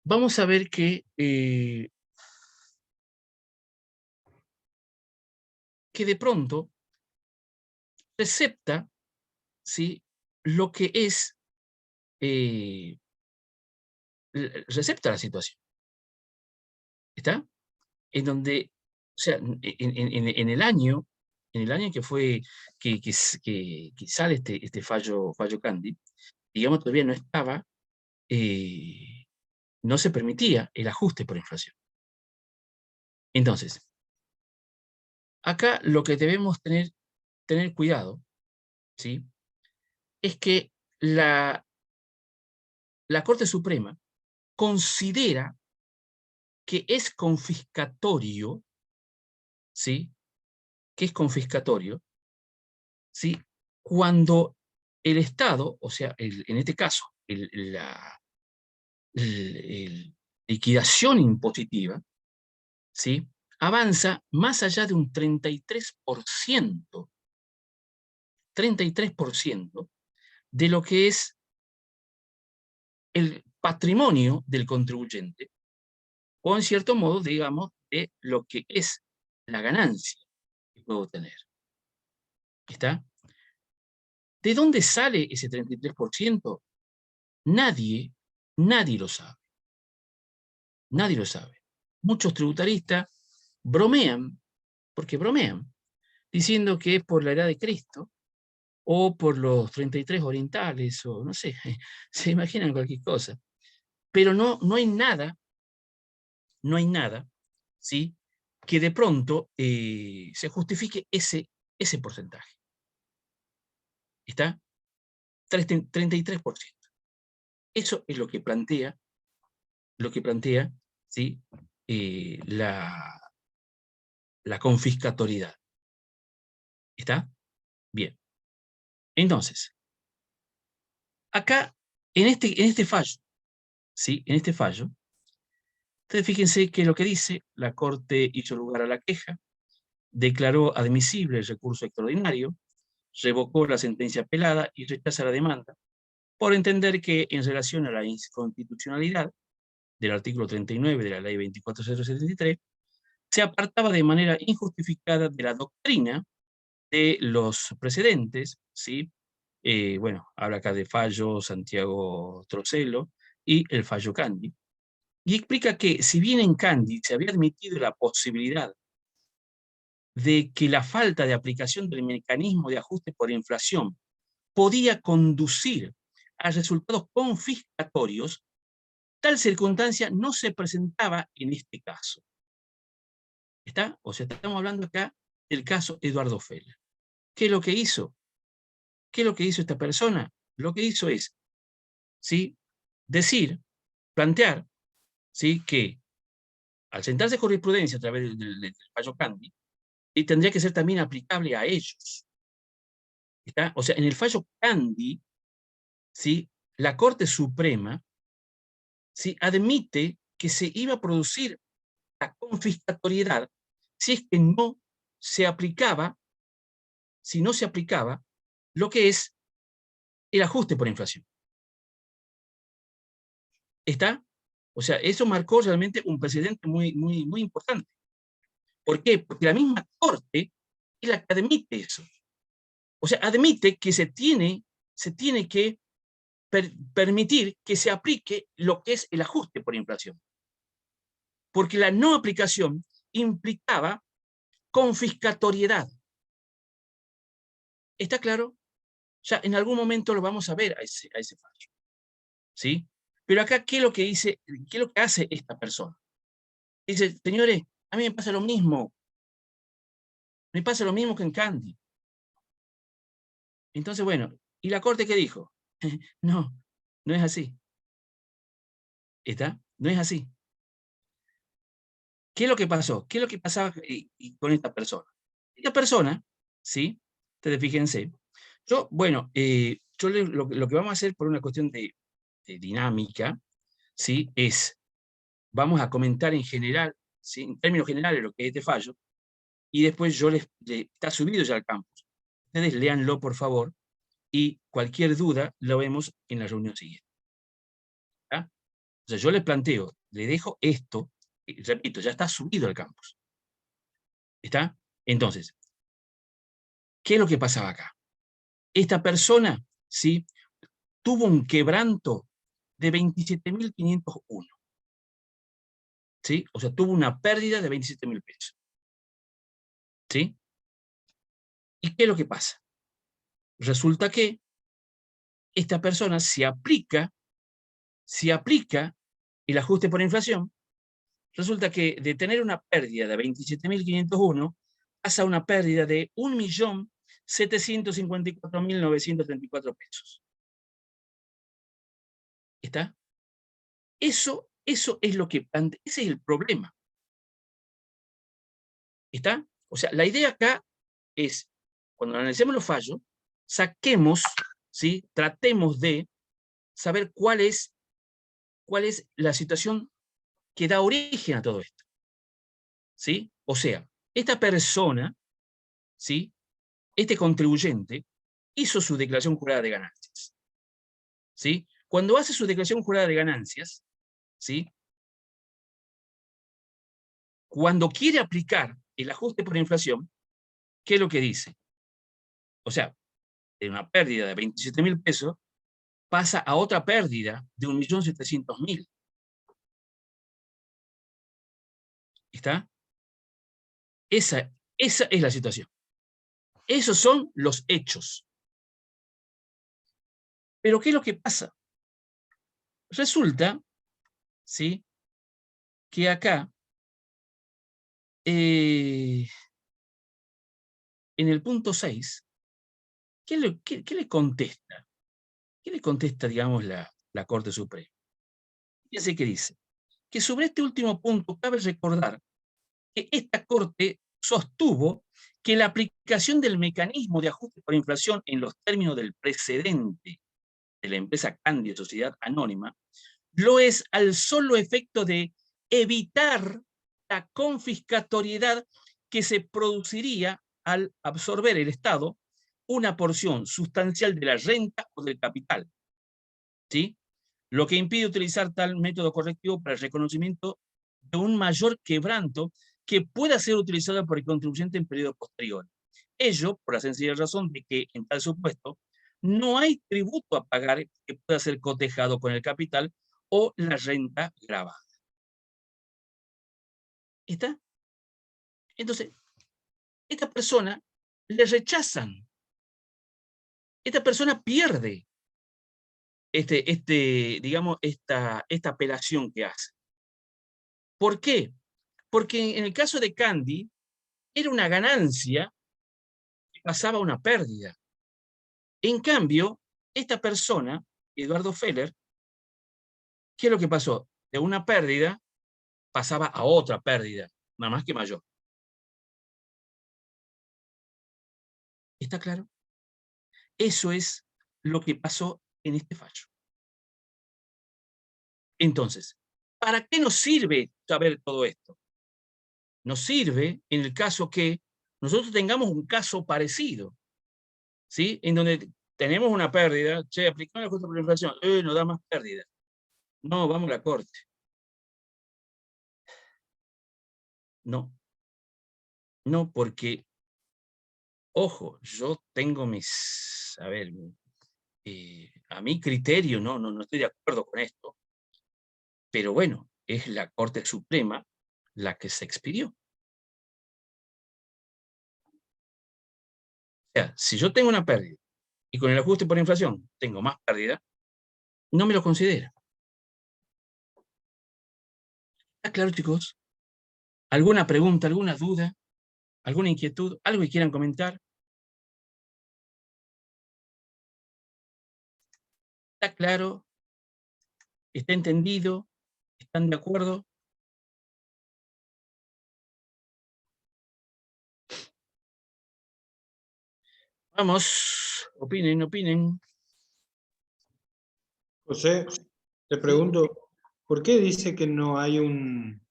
Speaker 1: vamos a ver que de pronto recepta, ¿sí?, lo que es, eh, recepta la situación, ¿está? En donde, o sea, en el año que fue, que sale este fallo Candy, digamos, todavía no estaba, eh, no se permitía el ajuste por inflación. Entonces, acá lo que debemos tener cuidado, ¿sí?, es que la Corte Suprema considera que es confiscatorio, ¿sí? Que es confiscatorio, ¿sí? Cuando el Estado, o sea, en este caso, liquidación impositiva, ¿sí? Avanza más allá de un 33% de lo que es el patrimonio del contribuyente, o en cierto modo, digamos, de lo que es la ganancia que puedo tener. ¿Está? ¿De dónde sale ese 33%? Nadie, nadie lo sabe. Nadie lo sabe. Muchos tributaristas bromean, porque bromean, diciendo que es por la edad de Cristo, o por los 33 orientales, o no sé, se imaginan cualquier cosa. Pero no hay nada, no hay nada, ¿sí? Que de pronto se justifique ese porcentaje. ¿Está? 33%. Eso es lo que plantea, ¿sí? La confiscatoriedad. ¿Está? Bien. Entonces, acá, en este fallo, ¿sí? En este fallo, ustedes fíjense que lo que dice, la Corte hizo lugar a la queja, declaró admisible el recurso extraordinario, revocó la sentencia apelada y rechaza la demanda, por entender que en relación a la inconstitucionalidad del artículo 39 de la Ley 24073, se apartaba de manera injustificada de la doctrina de los precedentes, ¿sí? Bueno, habla acá de fallo Santiago Trocelo y el fallo Candy, y explica que si bien en Candy se había admitido la posibilidad de que la falta de aplicación del mecanismo de ajuste por inflación podía conducir a resultados confiscatorios, tal circunstancia no se presentaba en este caso. ¿Está? O sea, estamos hablando acá del caso Eduardo Feller. ¿Qué es lo que hizo? ¿Qué es lo que hizo esta persona? Lo que hizo es, ¿sí? Decir, plantear, ¿sí? Que al sentarse jurisprudencia a través del fallo Candy, y tendría que ser también aplicable a ellos. ¿Está? O sea, en el fallo Candy, ¿sí? La Corte Suprema, ¿sí? Admite que se iba a producir la confiscatoriedad si es que no se aplicaba, si no se aplicaba lo que es el ajuste por inflación. ¿Está? O sea, eso marcó realmente un precedente muy importante. ¿Por qué? Porque la misma Corte es la que admite eso. O sea, admite que se tiene que permitir que se aplique lo que es el ajuste por inflación. Porque la no aplicación implicaba confiscatoriedad. ¿Está claro? Ya en algún momento lo vamos a ver a ese fallo. ¿Sí? Pero acá, ¿qué es lo que dice, qué es lo que hace esta persona? Dice, señores, a mí me pasa lo mismo. Me pasa lo mismo que en Candy. Entonces, bueno, ¿y la Corte qué dijo? No, no es así. ¿Está? No es así. ¿Qué es lo que pasó? ¿Qué es lo que pasaba con esta persona? Esta persona, ¿sí? Ustedes fíjense. Bueno, lo que vamos a hacer por una cuestión de dinámica, ¿sí? Vamos a comentar en general, ¿sí? En términos generales lo que es este fallo, y después está subido ya al campus. Ustedes léanlo, por favor, y cualquier duda lo vemos en la reunión siguiente. ¿Está? O sea, yo les planteo, le dejo esto, y repito, ya está subido al campus. ¿Está? Entonces, ¿qué es lo que pasaba acá? Esta persona, ¿sí? Tuvo un quebranto de 27.501. ¿Sí? O sea, tuvo una pérdida de 27.000 pesos. ¿Sí? ¿Y qué es lo que pasa? Resulta que esta persona si aplica el ajuste por inflación, resulta que de tener una pérdida de 27.501 pasa a una pérdida de 1.754.934 pesos. ¿Está? Eso Eso es lo que plantea, ese es el problema. ¿Está? O sea, la idea acá es, cuando analicemos los fallos, saquemos, ¿sí? Tratemos de saber cuál es la situación que da origen a todo esto. ¿Sí? O sea, esta persona, ¿sí? Este contribuyente hizo su declaración jurada de ganancias. ¿Sí? Cuando hace su declaración jurada de ganancias, ¿sí? Cuando quiere aplicar el ajuste por inflación, ¿qué es lo que dice? O sea, de una pérdida de 27.000 pesos, pasa a otra pérdida de 1.700.000. ¿Está? Esa es la situación. Esos son los hechos. Pero ¿qué es lo que pasa? Resulta, ¿sí? Que acá, en el punto 6, ¿qué le contesta? ¿Qué le contesta, digamos, la Corte Suprema? Fíjense que dice que sobre este último punto cabe recordar que esta Corte sostuvo que la aplicación del mecanismo de ajuste por inflación en los términos del precedente de la empresa Candy Sociedad Anónima lo es al solo efecto de evitar la confiscatoriedad que se produciría al absorber el Estado una porción sustancial de la renta o del capital, ¿sí? Lo que impide utilizar tal método correctivo para el reconocimiento de un mayor quebranto que pueda ser utilizado por el contribuyente en periodo posterior. Ello por la sencilla razón de que, en tal supuesto, no hay tributo a pagar que pueda ser cotejado con el capital o la renta grabada. ¿Está? Entonces, esta persona le rechazan. Esta persona pierde digamos, esta apelación que hace. ¿Por qué? Porque en el caso de Candy, era una ganancia que pasaba a una pérdida. En cambio, esta persona, Eduardo Feller, ¿qué es lo que pasó? De una pérdida pasaba a otra pérdida, nada más que mayor. ¿Está claro? Eso es lo que pasó en este fallo. Entonces, ¿para qué nos sirve saber todo esto? Nos sirve en el caso que nosotros tengamos un caso parecido, ¿sí? En donde tenemos una pérdida, che, aplicamos el ajuste por la inflación, no da más pérdida. No, vamos a la corte. No, no, porque, ojo, yo tengo mis, a ver, a mi criterio, no estoy de acuerdo con esto, pero bueno, es la Corte Suprema la que se expidió. O sea, si yo tengo una pérdida y con el ajuste por inflación tengo más pérdida, no me lo considera. ¿Está claro, chicos? ¿Alguna pregunta, alguna duda, alguna inquietud, algo que quieran comentar? ¿Está claro? ¿Está entendido? ¿Están de acuerdo? Vamos, opinen, opinen.
Speaker 2: José, te
Speaker 1: ¿Sí?
Speaker 2: pregunto, ¿por qué dice que no hay un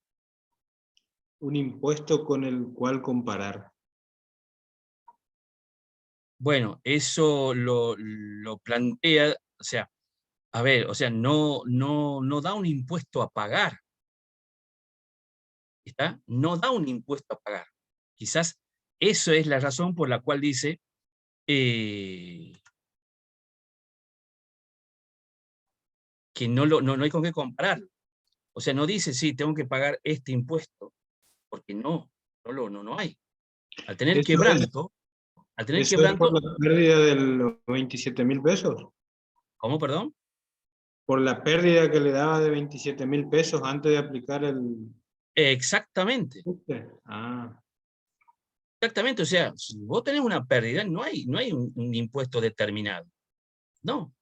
Speaker 2: impuesto con el cual comparar?
Speaker 1: Bueno, eso lo plantea, o sea, a ver, o sea, no da un impuesto a pagar, ¿está? No da un impuesto a pagar. Quizás eso es la razón por la cual dice que no hay con qué comparar. O sea, no dice, sí, tengo que pagar este impuesto, porque no hay. Al tener
Speaker 2: ¿Eso es,
Speaker 1: quebranto, al tener
Speaker 2: eso es por
Speaker 1: quebranto,
Speaker 2: la pérdida de los 27.000 pesos?
Speaker 1: ¿cómo, perdón?
Speaker 2: Por la pérdida que le daba de 27.000 pesos antes de aplicar el...
Speaker 1: Exactamente,
Speaker 2: Ah,
Speaker 1: exactamente. O sea, si vos tenés una pérdida, no hay un impuesto determinado. No,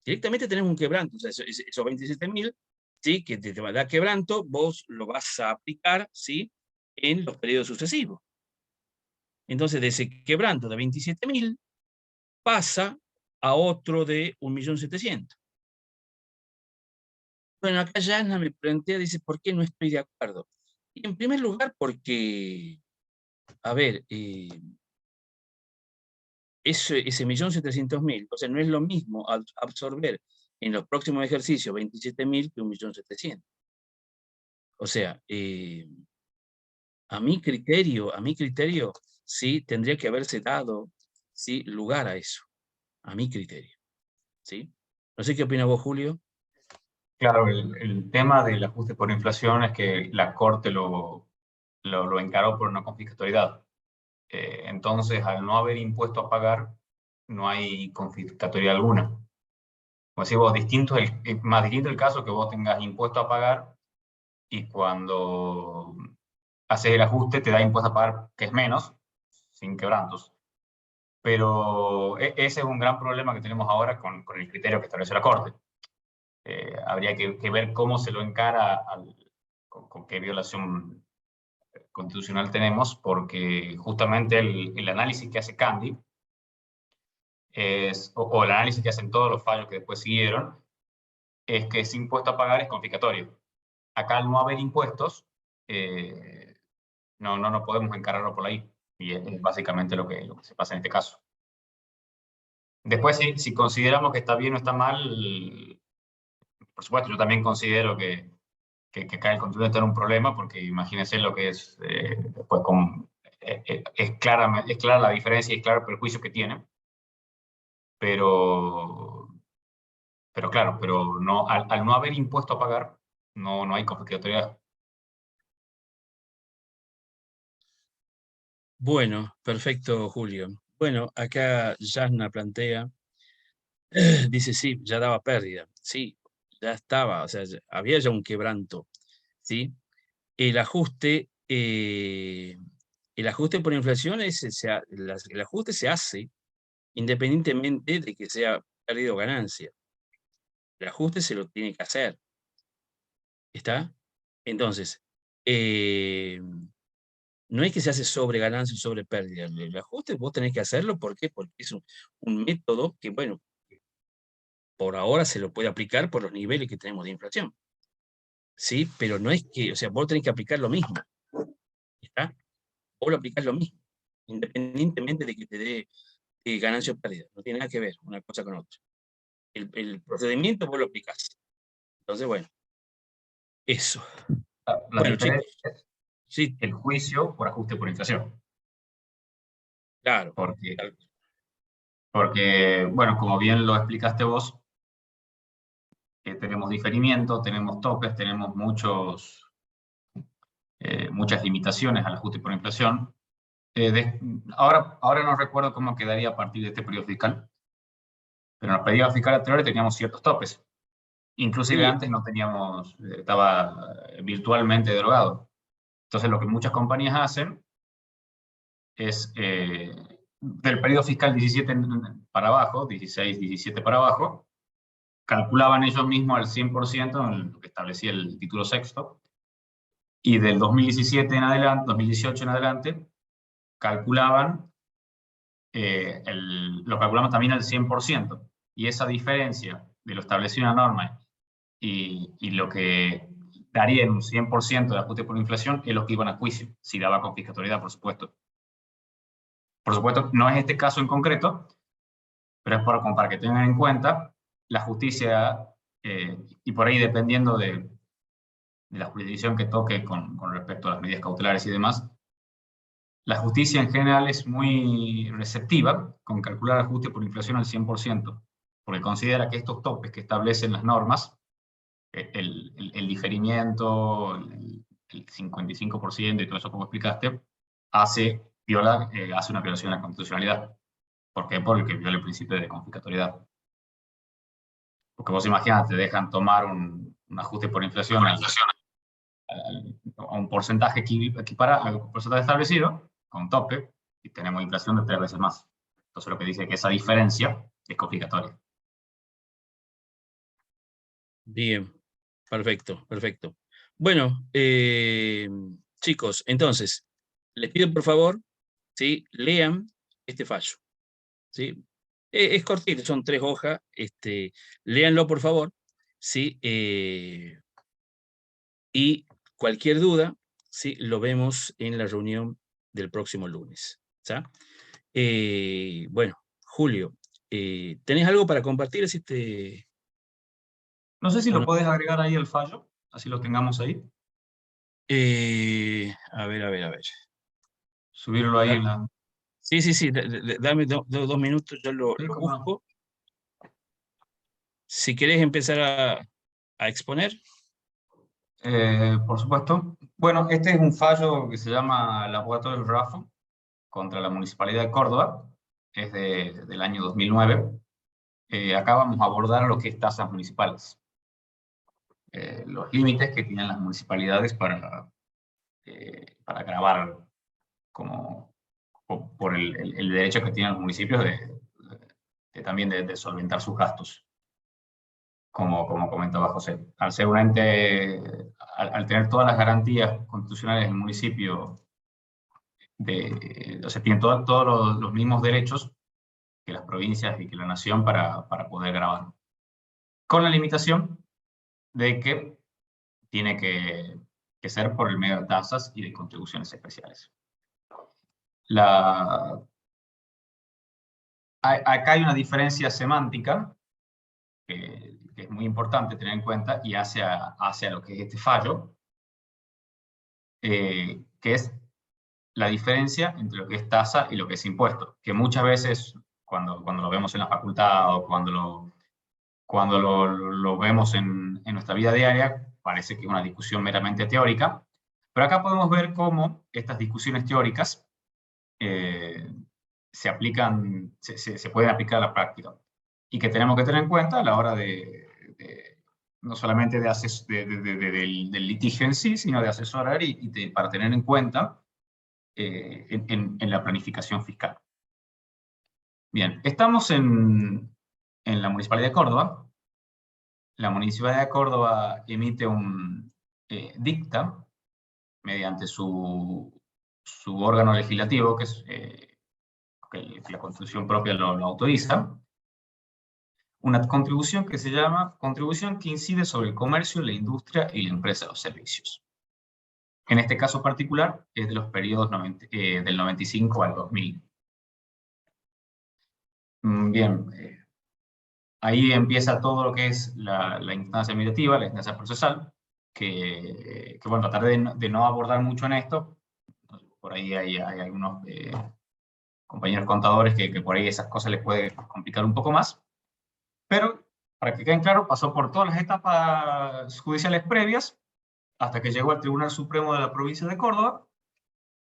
Speaker 1: directamente tenés un quebranto. O sea, esos 27.000 ¿sí? Que te va a dar quebranto, vos lo vas a aplicar, ¿sí? En los periodos sucesivos. Entonces, de ese quebranto de 27.000, pasa a otro de 1.700.000. Bueno, acá Yana me plantea, dice, ¿por qué no estoy de acuerdo? Y en primer lugar, porque, a ver, ese 1.700.000, o sea, no es lo mismo absorber en los próximos ejercicios 27.000 que 1.700.000. O sea, a mi criterio, sí, tendría que haberse dado, sí, lugar a eso, a mi criterio, ¿sí? No sé qué opina vos, Julio.
Speaker 3: Claro, el tema del ajuste por inflación es que la Corte lo encaró por una confiscatoriedad. Entonces, al no haber impuesto a pagar, no hay confiscatoria alguna. Como decís vos, más distinto el caso que vos tengas impuesto a pagar y cuando haces el ajuste te da impuesto a pagar que es menos, sin quebrantos. Pero ese es un gran problema que tenemos ahora con el criterio que estableció la Corte. Habría que ver cómo se lo encara, con qué violación constitucional tenemos, porque justamente el análisis que hace Candy, o el análisis que hacen todos los fallos que después siguieron, es que ese impuesto a pagar es confiscatorio. Acá al no haber impuestos, no podemos encararlo por ahí. Y es básicamente lo que se pasa en este caso. Después, si consideramos que está bien o está mal, por supuesto, yo también considero que acá el contribuyente era un problema, porque imagínense lo que es, después es clara la diferencia y es claro el perjuicio que tiene, pero claro, pero no, al no haber impuesto a pagar, no hay confiscatoria.
Speaker 1: Bueno, perfecto, Julio. Bueno, acá Jasna plantea, dice, sí, ya daba pérdida, sí, ya estaba, o sea, había ya un quebranto, ¿sí? El ajuste, por inflación, el ajuste se hace independientemente de que sea pérdida o ganancia. El ajuste se lo tiene que hacer, ¿está? Entonces, no es que se hace sobre ganancia o sobre pérdida. El ajuste vos tenés que hacerlo, ¿por qué? Porque es un método que, bueno, por ahora se lo puede aplicar por los niveles que tenemos de inflación. ¿Sí? Pero no es que, o sea, vos tenés que aplicar lo mismo, ¿está? Vos lo aplicás lo mismo, independientemente de que te dé ganancia o pérdida. No tiene nada que ver una cosa con otra. El procedimiento vos lo aplicás. Entonces, bueno, eso.
Speaker 3: La
Speaker 1: Bueno, chicos,
Speaker 3: diferencia es
Speaker 1: sí,
Speaker 3: el juicio por ajuste por inflación.
Speaker 1: claro.
Speaker 3: Porque,
Speaker 1: Claro.
Speaker 3: bueno, como bien lo explicaste vos, tenemos diferimiento, tenemos topes, tenemos muchas limitaciones al ajuste por inflación. Ahora no recuerdo cómo quedaría a partir de este periodo fiscal, pero en los periodos fiscales anteriores teníamos ciertos topes. Inclusive
Speaker 1: Sí,
Speaker 3: antes no teníamos, estaba virtualmente derogado. Entonces lo que muchas compañías hacen es, del periodo fiscal 17 para abajo, 16, 17 para abajo, calculaban ellos mismos al 100% en lo que establecía el título sexto, y del 2017 en adelante, 2018 en adelante, calculaban, lo calculamos también al 100%, y esa diferencia de lo establecido en la norma y lo que daría en un 100% de ajuste por inflación es lo que iban a juicio, si daba confiscatoriedad, por supuesto. Por supuesto, no es este caso en concreto, pero es como para que tengan en cuenta la justicia, y por ahí dependiendo de la jurisdicción que toque con respecto a las medidas cautelares y demás, la justicia en general es muy receptiva con calcular ajuste por inflación al 100%, porque considera que estos topes que establecen las normas, el diferimiento, el 55% y todo eso como explicaste, hace una violación a la constitucionalidad. ¿Por qué? Porque viola el principio de confiscatoriedad. Porque vos imaginás, te dejan tomar un ajuste por inflación a un porcentaje equiparable, un porcentaje establecido, con tope, y tenemos inflación de 3 veces más. Entonces lo que dice que esa diferencia es confiscatoria.
Speaker 1: bien. Perfecto, perfecto. Bueno, chicos, entonces, les pido por favor, ¿sí? Lean este fallo, ¿sí? Es cortito, son 3 hojas, léanlo por favor, ¿sí? Y cualquier duda, ¿sí? Lo vemos en la reunión del próximo lunes, ¿ya? Bueno, Julio, ¿tenés algo para compartir?
Speaker 3: No sé si
Speaker 1: ¿O
Speaker 3: lo
Speaker 1: no?
Speaker 3: puedes agregar ahí al fallo, así lo tengamos ahí.
Speaker 1: A ver, a ver, a ver.
Speaker 3: Subirlo ahí
Speaker 1: Da-
Speaker 3: en la...
Speaker 1: Sí, sí, sí, dame 2 minutos, yo
Speaker 3: Sí,
Speaker 1: lo
Speaker 3: cómo no.
Speaker 1: busco. Si querés empezar a exponer.
Speaker 3: Por supuesto. Bueno, este es un fallo que se llama Laboratorio Raffo contra la Municipalidad de Córdoba. Es del año 2009. Acá vamos a abordar lo que es tasas municipales. Los límites que tienen las municipalidades para grabar como, por el derecho que tienen los municipios también de solventar sus gastos, como comentaba José. Al ser un ente, al tener todas las garantías constitucionales del municipio, o sea, tiene todos los mismos derechos que las provincias y que la nación para poder grabar. Con la limitación de que tiene que ser por el medio de tasas y de contribuciones especiales. Acá hay una diferencia semántica que es muy importante tener en cuenta y hacia lo que es este fallo, que es la diferencia entre lo que es tasa y lo que es impuesto, que muchas veces cuando lo vemos en la facultad o cuando lo vemos en nuestra vida diaria, parece que es una discusión meramente teórica, pero acá podemos ver cómo estas discusiones teóricas se pueden aplicar a la práctica y que tenemos que tener en cuenta a la hora no solamente del litigio en sí, sino de asesorar para tener en cuenta en la planificación fiscal. Bien, estamos en la Municipalidad de Córdoba. La Municipalidad de Córdoba emite dicta mediante su órgano legislativo, que la Constitución propia lo autoriza, una contribución que se llama contribución que incide sobre el comercio, la industria y la empresa de los servicios. En este caso particular es de los periodos del 95 al 2000. Bien, ahí empieza todo lo que es la instancia administrativa, la instancia procesal, que bueno, tratar de no abordar mucho en esto. Por ahí hay algunos compañeros contadores que por ahí esas cosas les puede complicar un poco más. Pero, para que queden claro, pasó por todas las etapas judiciales previas hasta que llegó al Tribunal Supremo de la provincia de Córdoba.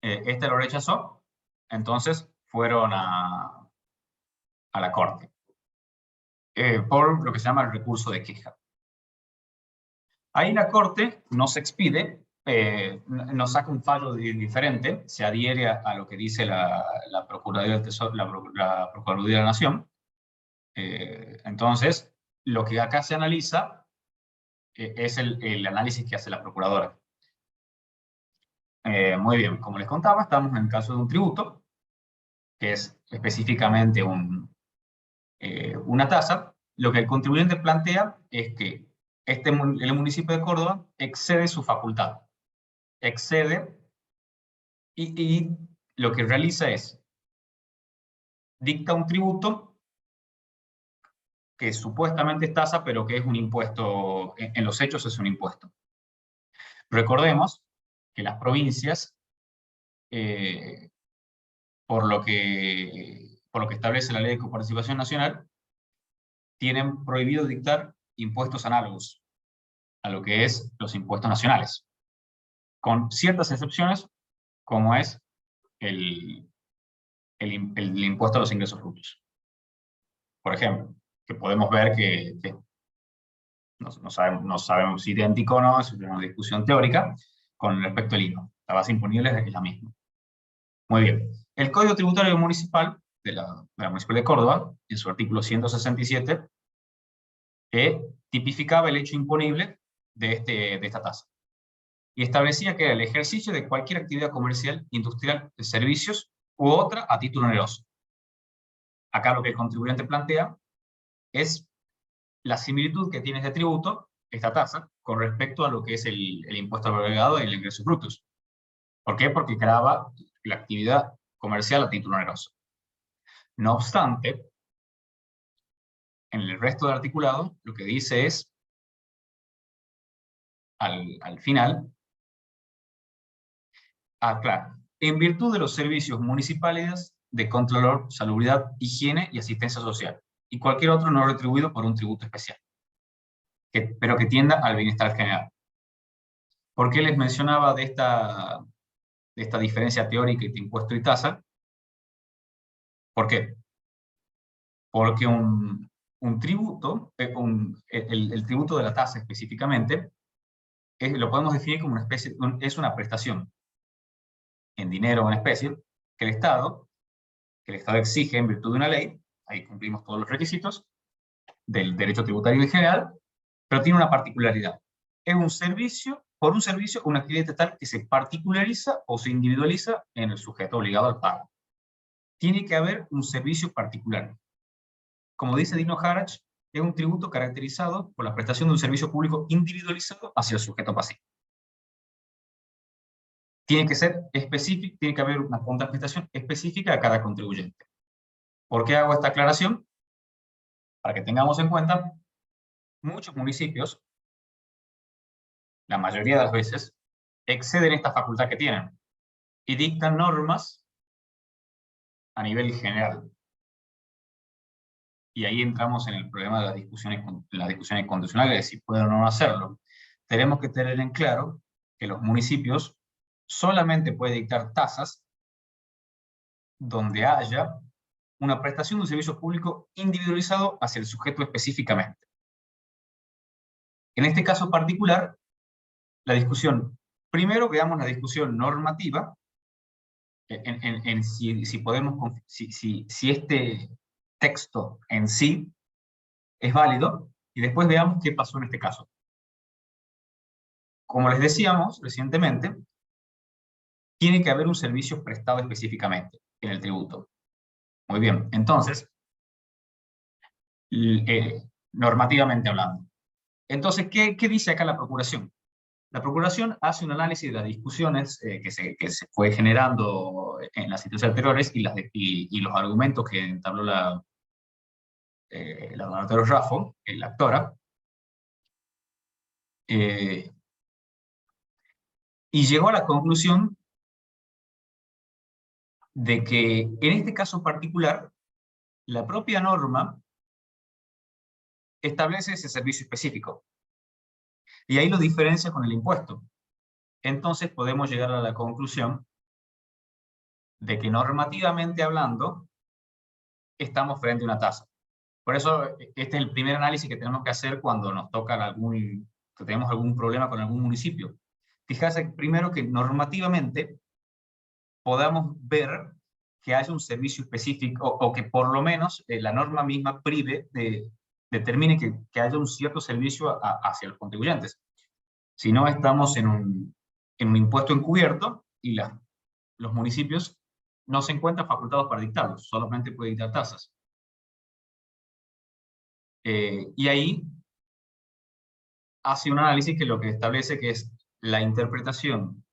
Speaker 3: Este lo rechazó, entonces fueron a la Corte por lo que se llama el recurso de queja. Ahí la Corte no se expide, no saca un fallo diferente, se adhiere a lo que dice la Procuraduría del Tesoro, la Procuraduría de la Nación. Entonces, lo que acá se analiza es el análisis que hace la Procuradora. Muy bien, como les contaba, estamos en el caso de un tributo, que es específicamente una tasa. Lo que el contribuyente plantea es que el municipio de Córdoba excede su facultad. Excede y lo que realiza es dicta un tributo que supuestamente es tasa, pero que es un impuesto, en los hechos es un impuesto. Recordemos que las provincias, por lo que establece la Ley de Coparticipación Nacional, tienen prohibido dictar impuestos análogos a lo que es los impuestos nacionales, con ciertas excepciones, como es el impuesto a los ingresos brutos. Por ejemplo, que podemos ver que no sabemos si idéntico o no, es una discusión teórica, con respecto al IVA. La base imponible es la misma. Muy bien. El Código Tributario Municipal de la Municipalidad de Córdoba, en su artículo 167, tipificaba el hecho imponible de esta tasa. Y establecía que era el ejercicio de cualquier actividad comercial, industrial, de servicios u otra a título oneroso. Acá lo que el contribuyente plantea es la similitud que tiene este tributo, esta tasa, con respecto a lo que es el impuesto al agregado y el ingresos brutos. ¿Por qué? Porque grava la actividad comercial a título oneroso. No obstante, en el resto del articulado, lo que dice es, al final, aclara, en virtud de los servicios municipales de controlor, salubridad, higiene y asistencia social, y cualquier otro no retribuido por un tributo especial, pero que tienda al bienestar general. ¿Por qué les mencionaba de esta diferencia teórica entre impuesto y tasa? ¿Por qué? Porque un tributo, el tributo de la tasa específicamente, lo podemos definir como una especie, es una prestación en dinero o en especie que el Estado exige en virtud de una ley, ahí cumplimos todos los requisitos del derecho tributario en general, pero tiene una particularidad. Es un servicio, por un servicio, una actividad estatal que se particulariza o se individualiza en el sujeto obligado al pago. Tiene que haber un servicio particular. Como dice Dino Harach, es un tributo caracterizado por la prestación de un servicio público individualizado hacia el sujeto pasivo. Tiene que ser específico, tiene que haber una contraprestación específica a cada contribuyente. ¿Por qué hago esta aclaración? Para que tengamos en cuenta, muchos municipios, la mayoría de las veces, exceden esta facultad que tienen y dictan normas a nivel general. Y ahí entramos en el problema de las discusiones condicionales, de si pueden o no hacerlo. Tenemos que tener en claro que los municipios solamente pueden dictar tasas donde haya una prestación de un servicio público individualizado hacia el sujeto específicamente. En este caso particular, la discusión, primero veamos la discusión normativa, si este texto en sí es válido, y después veamos qué pasó en este caso. Como les decíamos recientemente, tiene que haber un servicio prestado específicamente en el tributo. Muy bien, entonces, normativamente hablando. Entonces, ¿qué dice acá la Procuración? La Procuración hace un análisis de las discusiones que se fue generando en las situaciones anteriores y los argumentos que entabló la Donatella Raffo, la actora, y llegó a la conclusión de que en este caso particular, la propia norma establece ese servicio específico. Y ahí lo diferencia con el impuesto. Entonces podemos llegar a la conclusión de que normativamente hablando, estamos frente a una tasa. Por eso, este es el primer análisis que tenemos que hacer cuando nos toca que tenemos algún problema con algún municipio. Fijarse primero que normativamente podamos ver que haya un servicio específico, o que por lo menos la norma misma determine que haya un cierto servicio hacia los contribuyentes. Si no, estamos en un impuesto encubierto y los municipios no se encuentran facultados para dictarlos, solamente pueden dictar tasas. Y ahí hace un análisis que lo que establece que es la interpretación,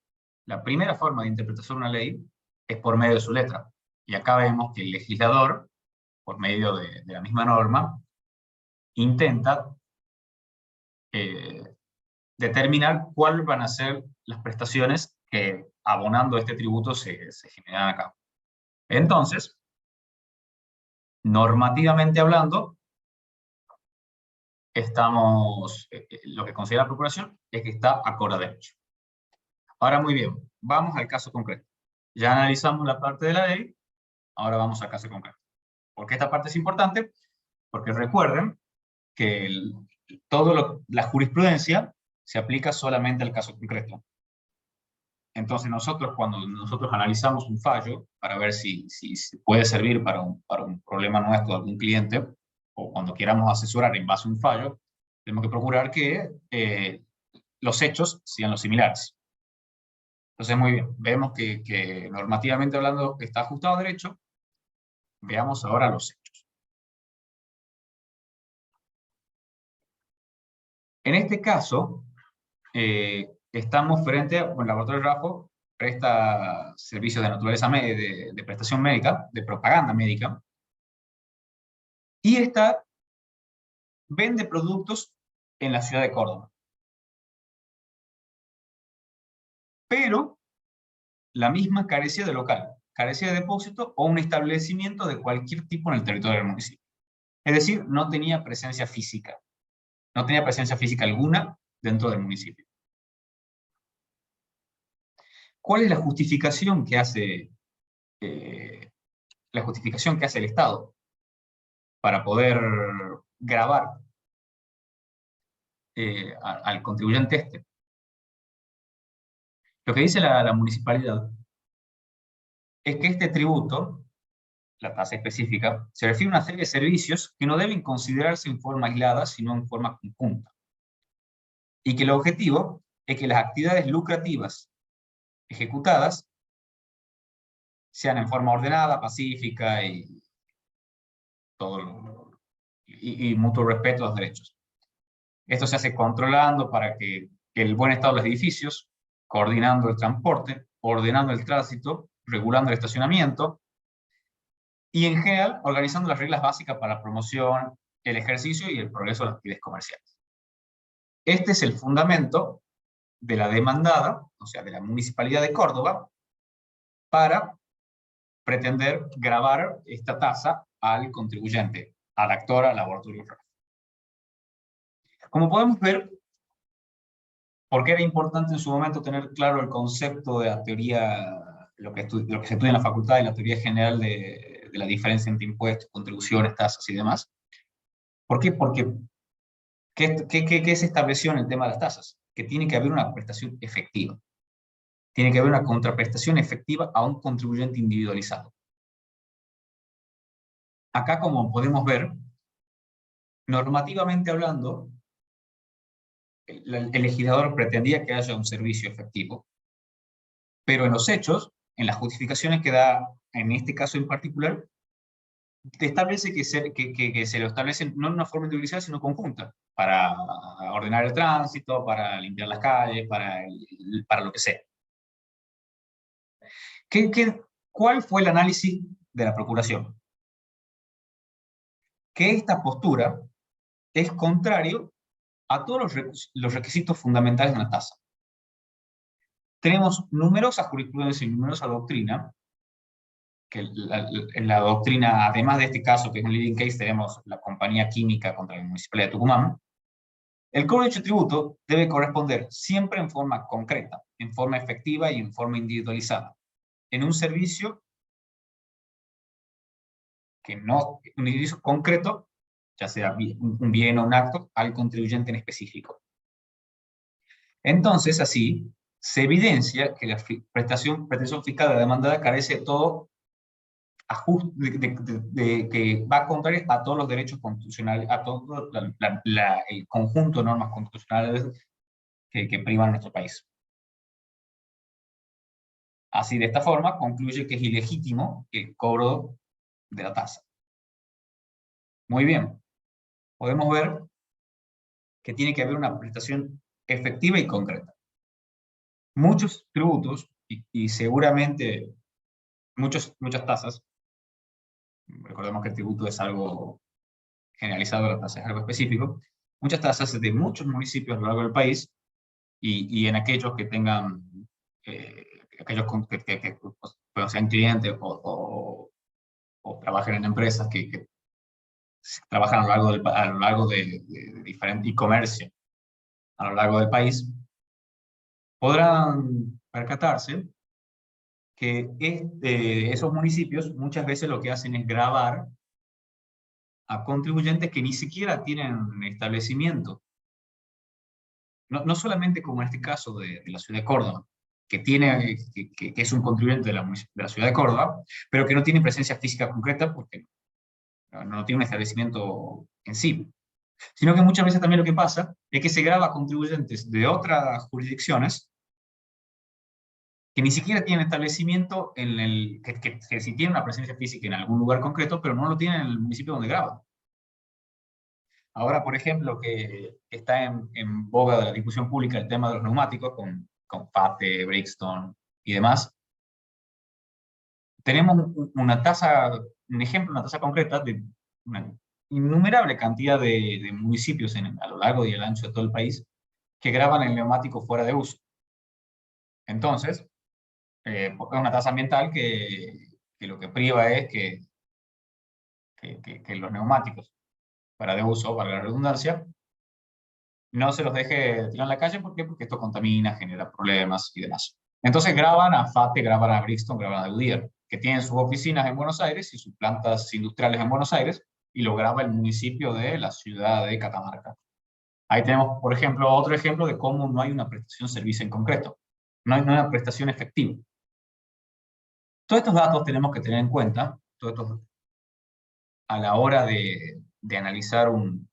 Speaker 3: la primera forma de interpretación de una ley es por medio de su letra. Y acá vemos que el legislador, por medio de la misma norma, intenta determinar cuáles van a ser las prestaciones que, abonando este tributo, se generan acá. Entonces, normativamente hablando, lo que considera la Procuración es que está acorde a derecho. Ahora, muy bien, vamos al caso concreto. Ya analizamos la parte de la ley, ahora vamos al caso concreto. ¿Por qué esta parte es importante? Porque recuerden que la jurisprudencia se aplica solamente al caso concreto. Entonces cuando nosotros analizamos un fallo para ver si puede servir para un problema nuestro de algún cliente, o cuando queramos asesorar en base a un fallo, tenemos que procurar que los hechos sean los similares. Entonces, muy bien, vemos que normativamente hablando está ajustado a derecho. Veamos ahora los hechos. En este caso, estamos frente a un laboratorio Rafo, presta servicios de naturaleza de prestación médica, de propaganda médica, y vende productos en la ciudad de Córdoba. Pero la misma carecía de local, carecía de depósito o un establecimiento de cualquier tipo en el territorio del municipio. Es decir, no tenía presencia física. No tenía presencia física alguna dentro del municipio. ¿Cuál es la justificación que hace el Estado para poder gravar al contribuyente este? Lo que dice la municipalidad es que este tributo, la tasa específica, se refiere a una serie de servicios que no deben considerarse en forma aislada, sino en forma conjunta. Y que el objetivo es que las actividades lucrativas ejecutadas sean en forma ordenada, pacífica y mutuo respeto a los derechos. Esto se hace controlando para que el buen estado de los edificios, coordinando el transporte, ordenando el tránsito, regulando el estacionamiento, y en general organizando las reglas básicas para la promoción, el ejercicio y el progreso de las actividades comerciales. Este es el fundamento de la demandada, o sea, de la Municipalidad de Córdoba, para pretender gravar esta tasa al contribuyente, al actor, al laboratorio. Como podemos ver, porque era importante en su momento tener claro el concepto de la teoría, lo que se estudia en la facultad y la teoría general de la diferencia entre impuestos, contribuciones, tasas y demás. ¿Por qué? Porque ¿qué se estableció en el tema de las tasas? Que tiene que haber una prestación efectiva. Tiene que haber una contraprestación efectiva a un contribuyente individualizado. Acá, como podemos ver, normativamente hablando, el legislador pretendía que haya un servicio efectivo, pero en los hechos, en las justificaciones que da, en este caso en particular, te establece que se lo establece no en una forma individualizada, sino conjunta, para ordenar el tránsito, para limpiar las calles, para lo que sea. ¿Cuál fue el análisis de la Procuración? Que esta postura es contrario a todos los requisitos fundamentales de una tasa. Tenemos numerosas jurisprudencias y numerosa doctrina, que en la doctrina, además de este caso, que es un leading case, tenemos la compañía química contra la Municipalidad de Tucumán. El cobro de dicho tributo debe corresponder siempre en forma concreta, en forma efectiva y en forma individualizada, en un servicio un servicio concreto, ya sea un bien o un acto, al contribuyente en específico. Entonces, así, se evidencia que la pretensión fiscal de la demandada carece de todo ajuste, que va contrario a todos los derechos constitucionales, a todo el conjunto de normas constitucionales que priman en nuestro país. Así, de esta forma, concluye que es ilegítimo el cobro de la tasa. Muy bien. Podemos ver que tiene que haber una prestación efectiva y concreta. Muchos tributos, y seguramente muchas tasas, recordemos que el tributo es algo generalizado, la tasa es algo específico, muchas tasas de muchos municipios a lo largo del país, y en aquellos que tengan, aquellos que sean clientes o trabajen en empresas que trabajan a lo largo de diferente e-comercio a lo largo del país, podrán percatarse que esos municipios muchas veces lo que hacen es gravar a contribuyentes que ni siquiera tienen establecimiento. No solamente como en este caso de la ciudad de Córdoba, que es un contribuyente de la ciudad de Córdoba, pero que no tiene presencia física concreta porque no tiene un establecimiento en sí. sino que muchas veces también lo que pasa es que se graba a contribuyentes de otras jurisdicciones que ni siquiera tienen establecimiento que sí tienen una presencia física en algún lugar concreto, pero no lo tienen en el municipio donde graban. Ahora, por ejemplo, que está en boga de la discusión pública el tema de los neumáticos, con FATE, Brixton y demás, tenemos una tasa, un ejemplo, una tasa concreta de una innumerable cantidad de municipios a lo largo y el ancho de todo el país que graban el neumático fuera de uso. Entonces, es una tasa ambiental que lo que priva es que los neumáticos para de uso, valga la redundancia, no se los deje tirar en la calle. ¿Por qué? Porque esto contamina, genera problemas y demás. Entonces graban a FATE, graban a Brixton, graban a Goodyear, que tienen sus oficinas en Buenos Aires y sus plantas industriales en Buenos Aires, y lo graba el municipio de la ciudad de Catamarca. Ahí tenemos, por ejemplo, otro ejemplo de cómo no hay una prestación de servicio en concreto. No hay una prestación efectiva. Todos estos datos tenemos que tener en cuenta, todos estos, a la hora de analizar un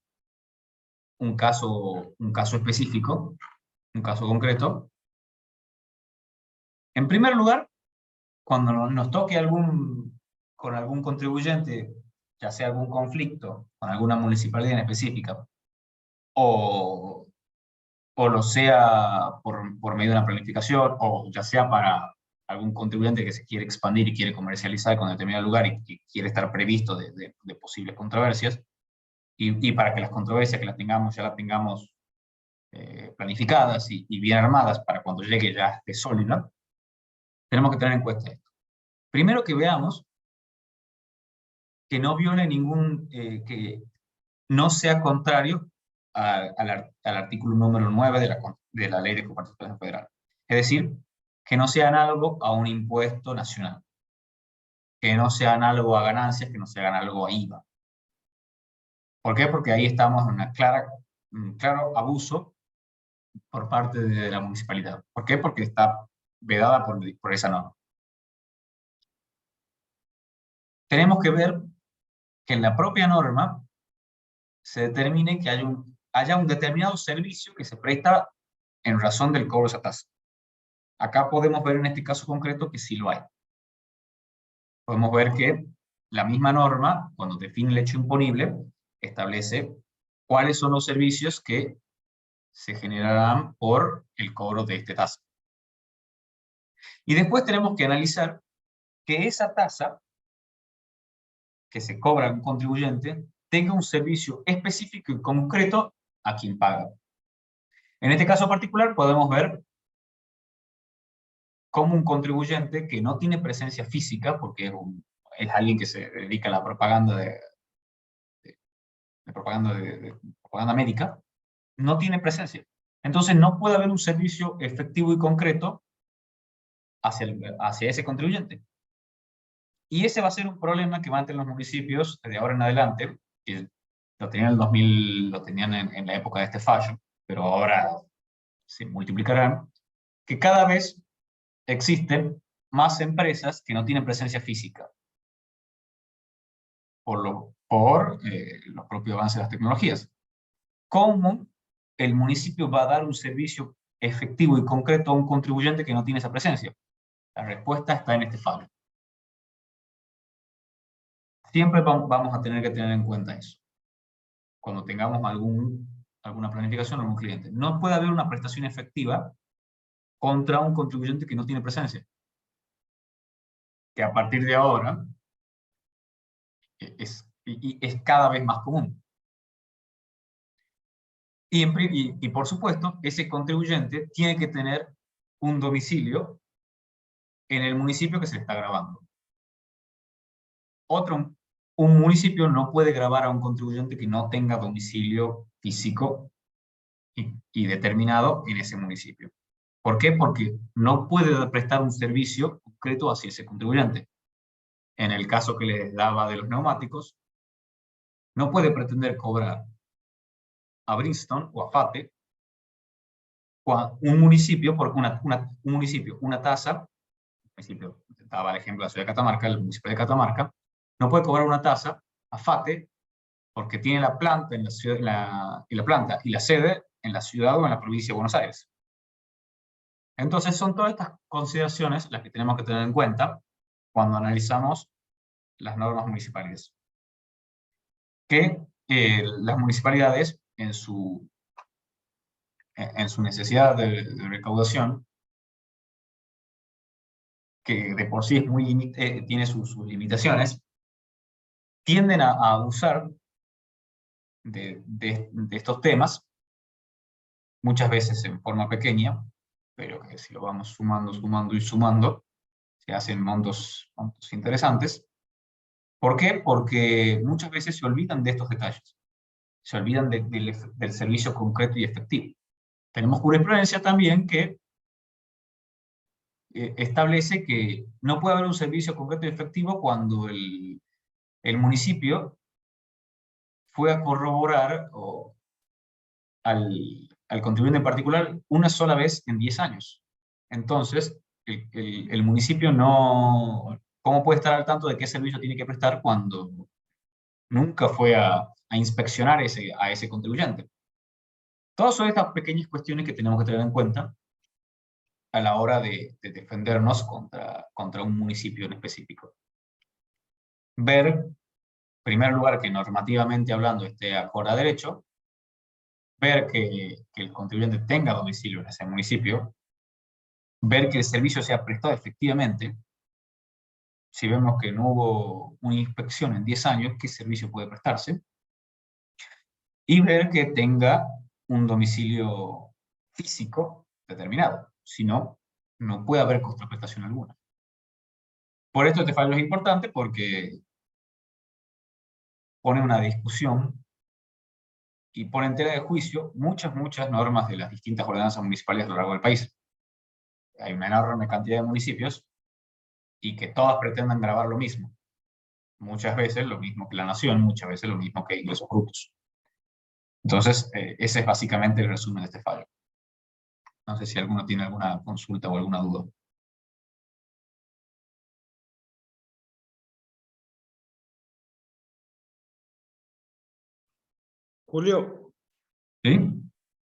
Speaker 3: caso específico, un caso concreto. En primer lugar, cuando nos toque con algún contribuyente, ya sea algún conflicto con alguna municipalidad en específica, o lo sea por medio de una planificación, o ya sea para algún contribuyente que se quiere expandir y quiere comercializar con determinado lugar y que quiere estar previsto de posibles controversias, y para que las controversias que las tengamos, ya las tengamos planificadas y bien armadas para cuando llegue ya esté sólida, tenemos que tener en cuenta esto. Primero, que veamos que no viole que no sea contrario al artículo número 9 de la Ley de Coparticipación Federal. Es decir, que no sea análogo a un impuesto nacional, que no sea análogo a ganancias, que no sea análogo a IVA. ¿Por qué? Porque ahí estamos en un claro abuso por parte de la municipalidad. ¿Por qué? Porque está vedada por esa norma. Tenemos que ver que en la propia norma se determine que haya un determinado servicio que se presta en razón del cobro de esa tasa. Acá podemos ver en este caso concreto que sí lo hay. Podemos ver que la misma norma, cuando define el hecho imponible, establece cuáles son los servicios que se generarán por el cobro de esta tasa. Y después tenemos que analizar que esa tasa que se cobra a un contribuyente tenga un servicio específico y concreto a quien paga. En este caso particular podemos ver cómo un contribuyente que no tiene presencia física, porque es alguien que se dedica a la propaganda propaganda médica, no tiene presencia. Entonces no puede haber un servicio efectivo y concreto hacia ese contribuyente. Y ese va a ser un problema que van a tener los municipios de ahora en adelante, que lo tenían en el 2000, lo tenían en la época de este fallo, pero ahora se multiplicarán, que cada vez existen más empresas que no tienen presencia física por los propios avances de las tecnologías. ¿Cómo el municipio va a dar un servicio efectivo y concreto a un contribuyente que no tiene esa presencia? La respuesta está en este fallo. Siempre vamos a tener que tener en cuenta eso, cuando tengamos alguna planificación o algún cliente. No puede haber una prestación efectiva contra un contribuyente que no tiene presencia, que a partir de ahora es cada vez más común. Y por supuesto, ese contribuyente tiene que tener un domicilio en el municipio que se le está grabando. Un municipio no puede grabar a un contribuyente que no tenga domicilio físico y determinado en ese municipio. ¿Por qué? Porque no puede prestar un servicio concreto hacia ese contribuyente. En el caso que les daba de los neumáticos, no puede pretender cobrar a Brixton o a FATE un municipio, por una tasa, daba el ejemplo de la ciudad de Catamarca, el municipio de Catamarca, no puede cobrar una tasa a FATE porque tiene la planta en la ciudad, la planta y la sede en la ciudad o en la provincia de Buenos Aires. Entonces son todas estas consideraciones las que tenemos que tener en cuenta cuando analizamos las normas municipales. Que las municipalidades en su necesidad de recaudación, que de por sí es tiene sus limitaciones, tienden a abusar de estos temas, muchas veces en forma pequeña, pero que si lo vamos sumando, sumando y sumando, se hacen montos interesantes. ¿Por qué? Porque muchas veces se olvidan de estos detalles, se olvidan del servicio concreto y efectivo. Tenemos jurisprudencia también que establece que no puede haber un servicio concreto y efectivo cuando el municipio fue a corroborar al contribuyente en particular una sola vez en 10 años. Entonces, el municipio no... ¿Cómo puede estar al tanto de qué servicio tiene que prestar cuando nunca fue a inspeccionar a ese contribuyente? Todas son estas pequeñas cuestiones que tenemos que tener en cuenta a la hora de defendernos contra un municipio en específico. Ver, en primer lugar, que normativamente hablando esté acorde a derecho, ver que el contribuyente tenga domicilio en ese municipio, ver que el servicio sea prestado efectivamente. Si vemos que no hubo una inspección en 10 años, ¿qué servicio puede prestarse? Y ver que tenga un domicilio físico determinado. Si no, no puede haber contraprestación alguna. Por esto este fallo es importante porque pone una discusión y pone en tela de juicio muchas normas de las distintas ordenanzas municipales a lo largo del país. Hay una enorme cantidad de municipios y que todas pretendan grabar lo mismo. Muchas veces lo mismo que la nación, muchas veces lo mismo que ingresos brutos. Entonces, ese es básicamente el resumen de este fallo. No sé si alguno tiene alguna consulta o alguna duda.
Speaker 2: Julio,
Speaker 3: ¿Sí?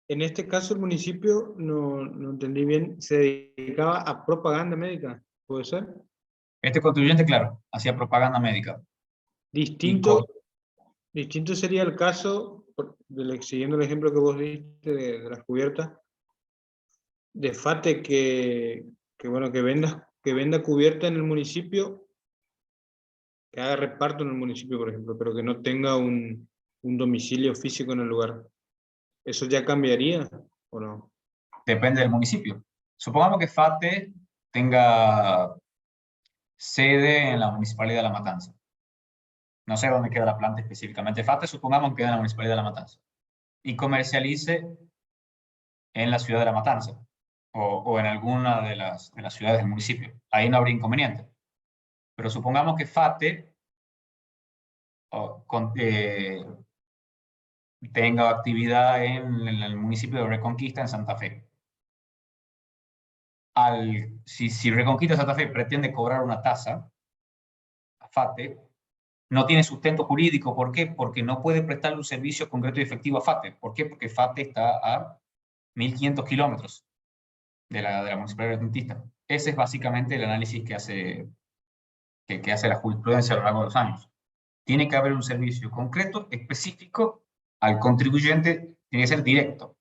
Speaker 2: en este caso el municipio, no entendí bien, se dedicaba a propaganda médica, ¿puede ser?
Speaker 3: Este contribuyente, claro, hacía propaganda médica. Y
Speaker 2: Distinto, distinto sería el caso, siguiendo el ejemplo que vos diste de las cubiertas, de FATE bueno, que venda cubierta en el municipio, que haga reparto en el municipio, por ejemplo, pero que no tenga un domicilio físico en el lugar. ¿Eso ya cambiaría o no?
Speaker 3: depende del municipio. Supongamos que FATE tenga sede en la Municipalidad de La Matanza. No sé dónde queda la planta específicamente. FATE supongamos que queda en la Municipalidad de La Matanza. Y comercialice en la ciudad de La Matanza o en alguna de las ciudades del municipio. Ahí no habría inconveniente. Pero supongamos que FATE tenga actividad en el municipio de Reconquista, en Santa Fe. Si Reconquista Santa Fe pretende cobrar una tasa a FATE, no tiene sustento jurídico. ¿Por qué? Porque no puede prestarle un servicio concreto y efectivo a FATE. ¿Por qué? Porque FATE está a 1.500 kilómetros de la Municipalidad de Reconquista. Ese es básicamente el análisis que hace la jurisprudencia a lo largo de los años. Tiene que haber un servicio concreto, específico, al contribuyente, tiene que ser directo.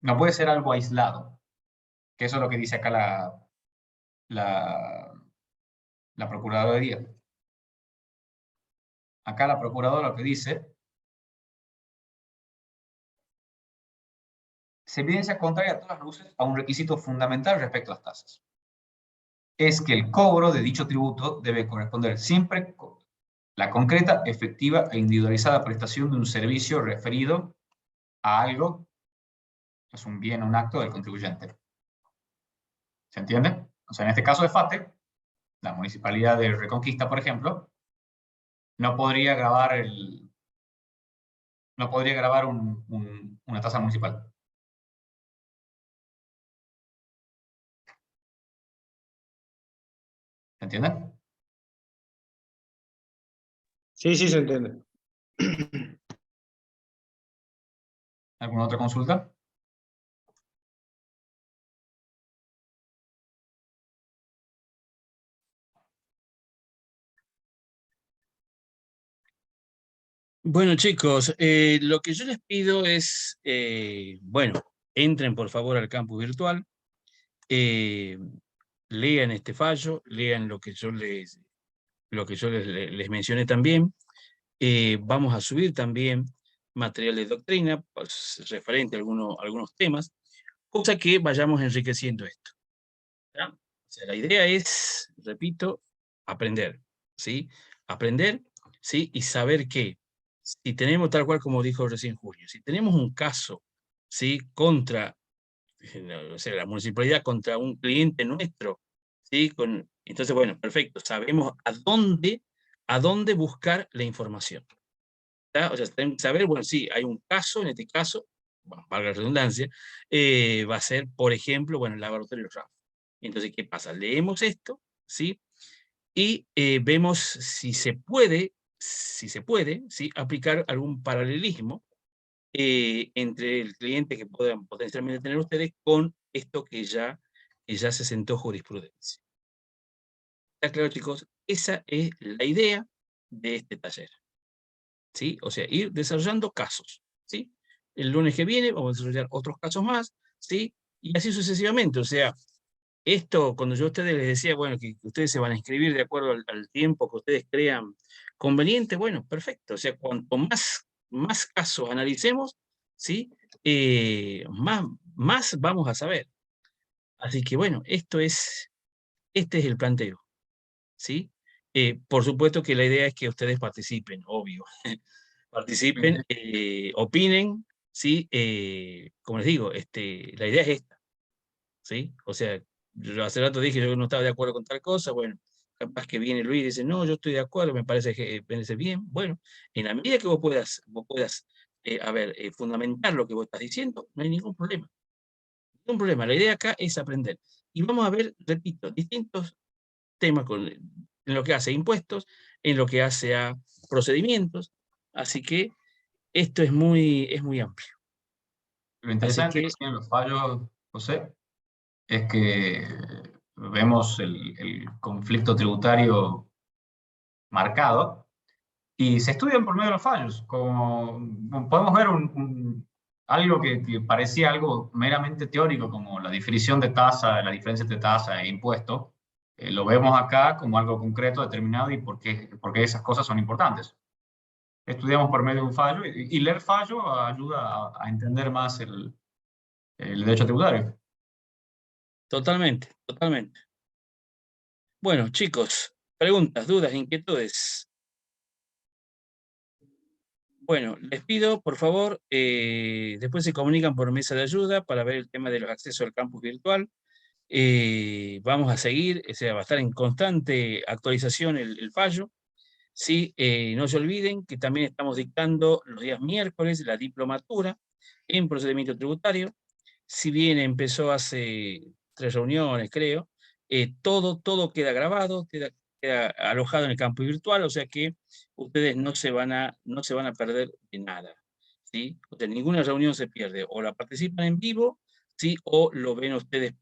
Speaker 3: No puede ser algo aislado, que eso es lo que dice acá la Procuraduría. Acá la Procuradora lo que dice: se evidencia contraria a todas las luces a un requisito fundamental respecto a las tasas. Es que el cobro de dicho tributo debe corresponder siempre con la concreta, efectiva e individualizada prestación de un servicio referido a algo, es un bien o un acto del contribuyente. ¿Se entiende? O sea, en este caso de FATE, la Municipalidad de Reconquista, por ejemplo, no podría grabar una tasa municipal. ¿Se entiende?
Speaker 2: Sí, sí, se entiende.
Speaker 3: ¿Alguna otra consulta?
Speaker 1: Bueno, chicos, lo que yo les pido es, bueno, entren por favor al campus virtual, lean este fallo, lean lo que yo les mencioné también. Vamos a subir también material de doctrina, pues, referente a algunos temas, cosa que vayamos enriqueciendo esto. ¿Ya? O sea, la idea es, repito, aprender, ¿sí? Aprender, ¿sí? Y saber que si tenemos, tal cual como dijo recién Julio, si tenemos un caso, ¿sí? Contra, o sea, la municipalidad contra un cliente nuestro, ¿sí? Entonces, bueno, perfecto, sabemos a dónde buscar la información. ¿Tá? O sea, tenemos que saber, bueno, sí, hay un caso, en este caso, bueno, valga la redundancia, va a ser, por ejemplo, bueno, el laboratorio RAF. Entonces, ¿qué pasa? Leemos esto, ¿sí? Y vemos si se puede, ¿sí? Aplicar algún paralelismo entre el cliente que puedan potencialmente tener ustedes con esto que ya se sentó jurisprudencia. ¿Está claro, chicos? Esa es la idea de este taller, ¿sí? O sea, ir desarrollando casos, ¿sí? El lunes que viene vamos a desarrollar otros casos más, ¿sí? Y así sucesivamente, o sea, esto, cuando yo a ustedes les decía, bueno, que ustedes se van a inscribir de acuerdo al tiempo que ustedes crean conveniente, bueno, perfecto. O sea, cuanto más casos analicemos, ¿sí? Más vamos a saber. Así que bueno, este es el planteo, ¿sí? Por supuesto que la idea es que ustedes participen, obvio. Participen, opinen, ¿sí? Como les digo, la idea es esta, ¿sí? O sea, yo hace rato dije yo no estaba de acuerdo con tal cosa, bueno, capaz que viene Luis y dice, no, yo estoy de acuerdo, me parece que parece bien. Bueno, en la medida que vos puedas fundamentar lo que vos estás diciendo, no hay ningún problema. Ningún problema. La idea acá es aprender. Y vamos a ver, repito, distintos temas en lo que hace a impuestos, en lo que hace a procedimientos. Así que esto es muy amplio.
Speaker 3: Lo
Speaker 1: Así
Speaker 3: interesante
Speaker 1: que,
Speaker 3: que tienen los fallos, José, es que vemos el conflicto tributario marcado y se estudian por medio de los fallos. Como podemos ver algo que parecía algo meramente teórico, como la definición de tasa, la diferencia entre tasa e impuesto, lo vemos acá como algo concreto, determinado y por qué esas cosas son importantes. Estudiamos por medio de un fallo y leer fallo ayuda a entender más el derecho tributario.
Speaker 1: totalmente, totalmente. Bueno, chicos, preguntas, dudas, inquietudes. Bueno, les pido, por favor, después se comunican por mesa de ayuda para ver el tema de los accesos al campus virtual. Vamos a seguir, o sea, va a estar en constante actualización el fallo. Sí, no se olviden que también estamos dictando los días miércoles la diplomatura en procedimiento tributario. Si bien empezó hace 3 reuniones, creo, todo queda grabado, queda alojado en el campo virtual, o sea que ustedes no se van a perder de nada, ¿sí? O sea, ninguna reunión se pierde, o la participan en vivo, ¿sí? O lo ven ustedes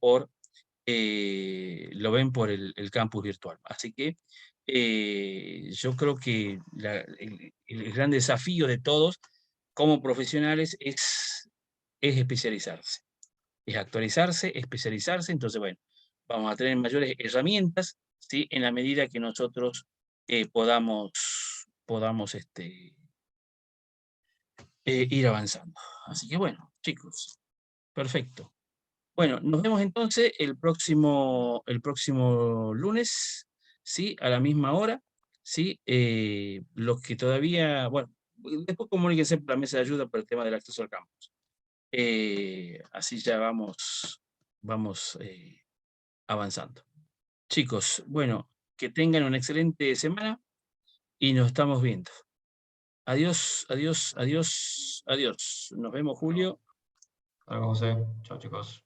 Speaker 1: lo ven por el campus virtual. Así que yo creo que el gran desafío de todos como profesionales es especializarse, es actualizarse, especializarse. Entonces, bueno, vamos a tener mayores herramientas, ¿sí? En la medida que nosotros podamos ir avanzando. Así que bueno, chicos, perfecto. Bueno, nos vemos entonces el próximo lunes, ¿sí? A la misma hora, ¿sí? Los que todavía, bueno, después comuníquense por la mesa de ayuda por el tema del acceso al campus. Así ya vamos avanzando. Chicos, bueno, que tengan una excelente semana y nos estamos viendo. Adiós, adiós, adiós, adiós. Nos vemos, Julio.
Speaker 3: Hasta luego, José. Chao, chicos.